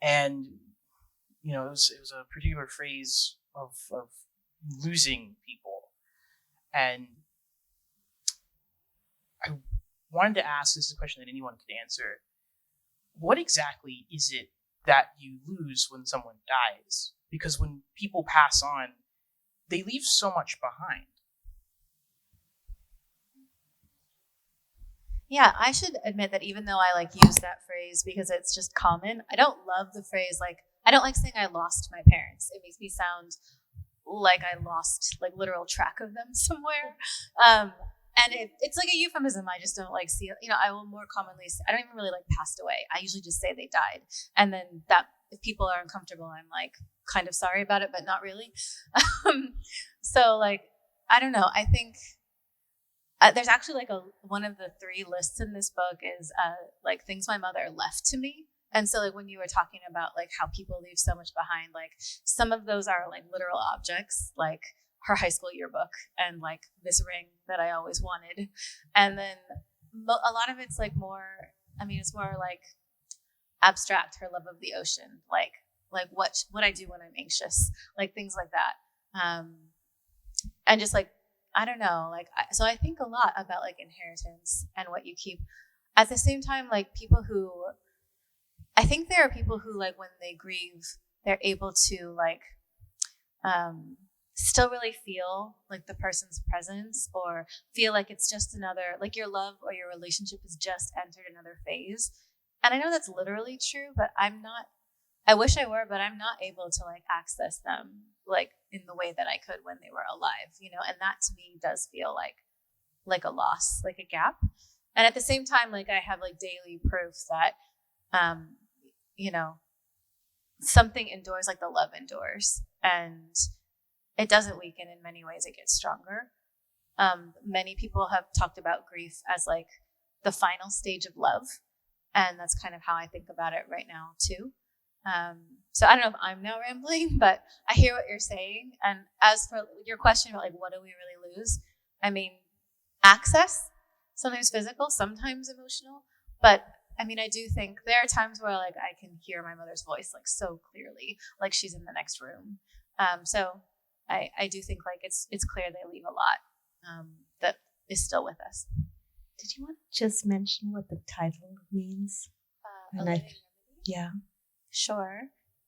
And it was a particular phrase of losing people, and I wanted to ask, this is a question that anyone could answer: what exactly is it that you lose when someone dies? Because when people pass on, they leave so much behind. Yeah, I should admit that even though I use that phrase because it's just common, I don't love the phrase I don't like saying I lost my parents. It makes me sound like I lost literal track of them somewhere. And it's like a euphemism. I just don't see it. I will more commonly say, I don't even really passed away. I usually just say they died. And then that if people are uncomfortable, I'm kind of sorry about it, but not really. So I don't know. I think there's actually one of the 3 lists in this book is things my mother left to me. And so when you were talking about how people leave so much behind, some of those are literal objects, her high school yearbook and this ring that I always wanted. And then a lot of it's it's more abstract, her love of the ocean, what I do when I'm anxious, things like that. And just I don't know, so I think a lot about inheritance and what you keep. At the same time, people who, I think there are people who when they grieve, they're able to still really feel the person's presence, or feel it's just another, your love or your relationship has just entered another phase. And I know that's literally true, but I wish I were, but I'm not able to access them in the way that I could when they were alive, and that to me does feel like a loss, like a gap. And at the same time, I have daily proof that, something endures, the love endures, and it doesn't weaken. In many ways, it gets stronger. Many people have talked about grief as the final stage of love, and that's kind of how I think about it right now too. So I don't know if I'm now rambling, but I hear what you're saying. And as for your question about what do we really lose? I mean, access, sometimes physical, sometimes emotional. But I do think there are times where I can hear my mother's voice so clearly, she's in the next room. So I do think it's clear they leave a lot that is still with us. Did you want to just mention what the title means? Yeah. Sure.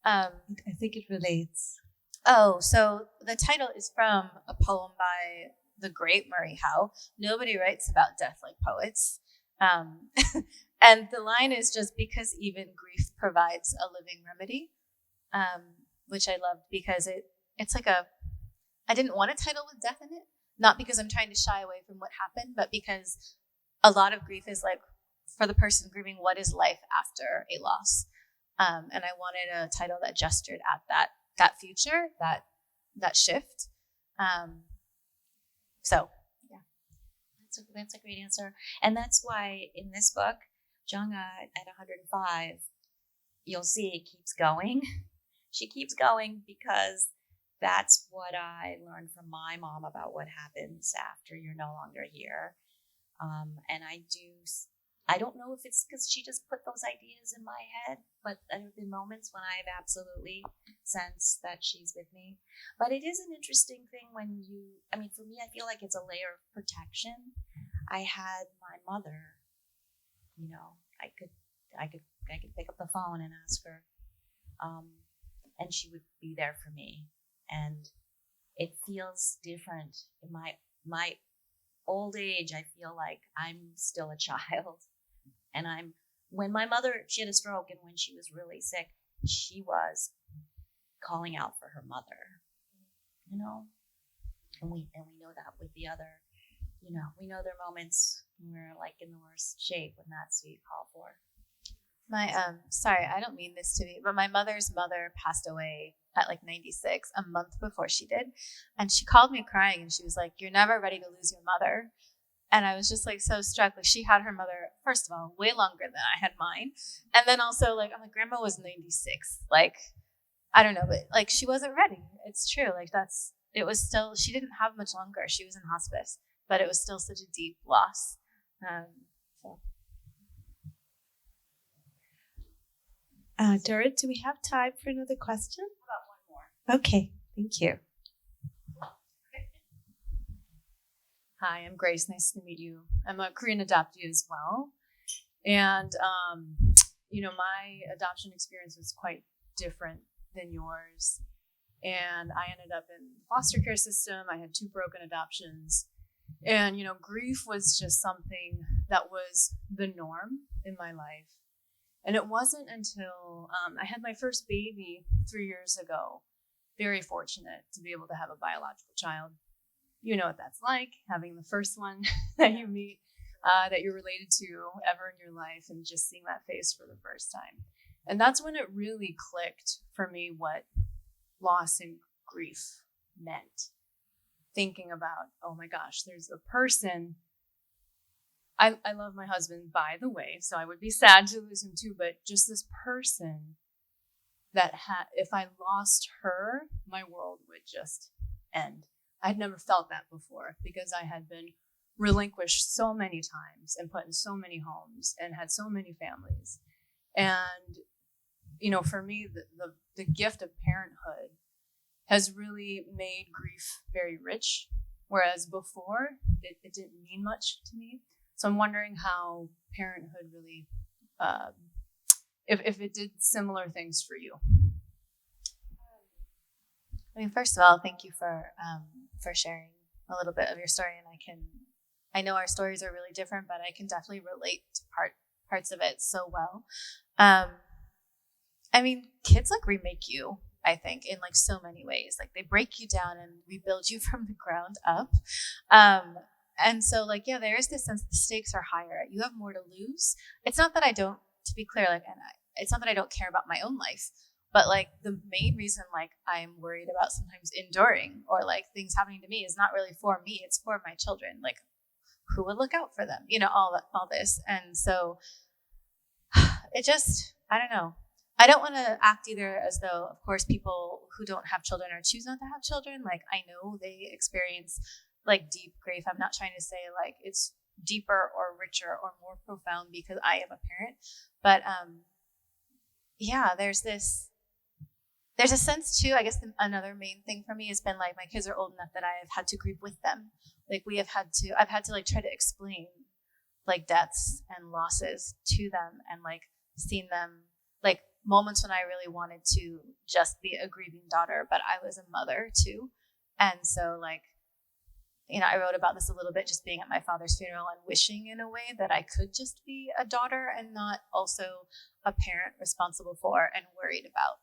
I think it relates. Oh, so the title is from a poem by the great Murray Howe. Nobody writes about death like poets. And the line is just because even grief provides a living remedy, which I loved because it's I didn't want a title with death in it, not because I'm trying to shy away from what happened, but because a lot of grief is for the person grieving, what is life after a loss? And I wanted a title that gestured at that future, that shift. So yeah, That's a great answer, and that's why in this book, Jung at 105, you'll see it keeps going. She keeps going because that's what I learned from my mom about what happens after you're no longer here. And I don't know if it's because she just put those ideas in my head, but there have been moments when I've absolutely sensed that she's with me. But it is an interesting thing when for me, I feel like it's a layer of protection. I had my mother, I could pick up the phone and ask her, and she would be there for me. And it feels different. In my old age, I feel like I'm still a child. And when my mother, she had a stroke, and when she was really sick, she was calling out for her mother, you know? And we know that with the other, we know their moments when we're like in the worst shape, when that's who you call for. Sorry, I don't mean this to be, but my mother's mother passed away at like 96, a month before she did. And she called me crying, and she was like, "You're never ready to lose your mother." And I was just like so struck. Like, she had her mother, first of all, way longer than I had mine. And then also, like, I'm like, grandma was 96. Like, I don't know, but like, she wasn't ready. It's true. Like, it was still, she didn't have much longer. She was in hospice, but it was still such a deep loss. So. Dorit, do we have time for another question? How about one more? Okay, thank you. Hi, I'm Grace. Nice to meet you. I'm a Korean adoptee as well. And, my adoption experience was quite different than yours. And I ended up in the foster care system. I had 2 broken adoptions. And, grief was just something that was the norm in my life. And it wasn't until I had my first baby 3 years ago, very fortunate to be able to have a biological child. You know what that's like, having the first one that you meet, that you're related to ever in your life, and just seeing that face for the first time. And that's when it really clicked for me what loss and grief meant. Thinking about, oh my gosh, there's a person. I love my husband, by the way, so I would be sad to lose him too, but just this person that if I lost her, my world would just end. I'd never felt that before, because I had been relinquished so many times and put in so many homes and had so many families. And, for me, the gift of parenthood has really made grief very rich, whereas before it didn't mean much to me. So I'm wondering how parenthood really, if it did similar things for you. I mean, first of all, thank you for sharing a little bit of your story. And I know our stories are really different, but I can definitely relate to parts of it so well. I mean, kids like remake you, I think, in like so many ways. Like, they break you down and rebuild you from the ground up. And so, like, yeah, there is this sense the stakes are higher. You have more to lose. It's not that I don't, to be clear, it's not that I don't care about my own life, but like, the main reason, like, I'm worried about sometimes enduring or like things happening to me is not really for me. It's for my children. Like, who would look out for them? All this. And so it just, I don't know. I don't want to act either as though, of course, people who don't have children or choose not to have children, like, I know they experience like deep grief. I'm not trying to say like it's deeper or richer or more profound because I am a parent, but yeah, there's a sense too. I guess another main thing for me has been like, my kids are old enough that I have had to grieve with them. Like, I've had to like try to explain like deaths and losses to them, and like seen them, like, moments when I really wanted to just be a grieving daughter, but I was a mother too. And so, like, I wrote about this a little bit, just being at my father's funeral and wishing in a way that I could just be a daughter and not also a parent responsible for and worried about,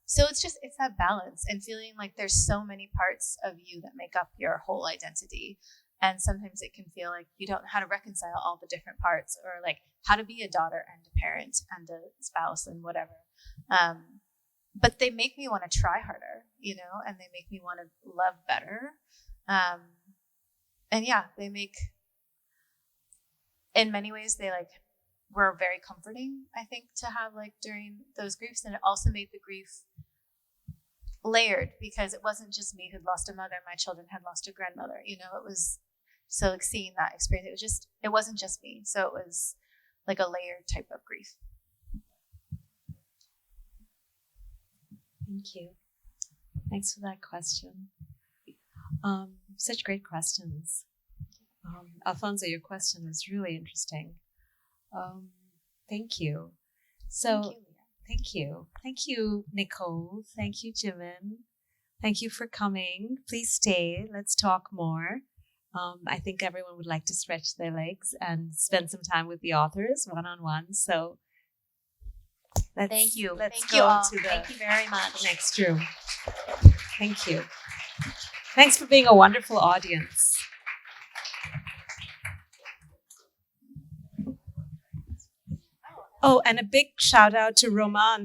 So it's that balance, and feeling like there's so many parts of you that make up your whole identity. And sometimes it can feel like you don't know how to reconcile all the different parts, or like how to be a daughter and a parent and a spouse and whatever. But they make me want to try harder, and they make me want to love better. And yeah, they make, in many ways, they like were very comforting, I think, to have like during those griefs. And it also made the grief layered, because it wasn't just me who'd lost a mother. My children had lost a grandmother. It was, so like seeing that experience, it wasn't just me. So it was like a layered type of grief. Thank you. Thanks for that question. Such great questions. Alfonso, your question was really interesting. Thank you. So, thank you. Thank you, Nicole. Thank you, Jimin. Thank you for coming. Please stay. Let's talk more. I think everyone would like to stretch their legs and spend some time with the authors one-on-one. So Thank you. Let's Thank go you all. to the Thank you very much. next room. Thank you. Thanks for being a wonderful audience. Oh, and a big shout out to Roman.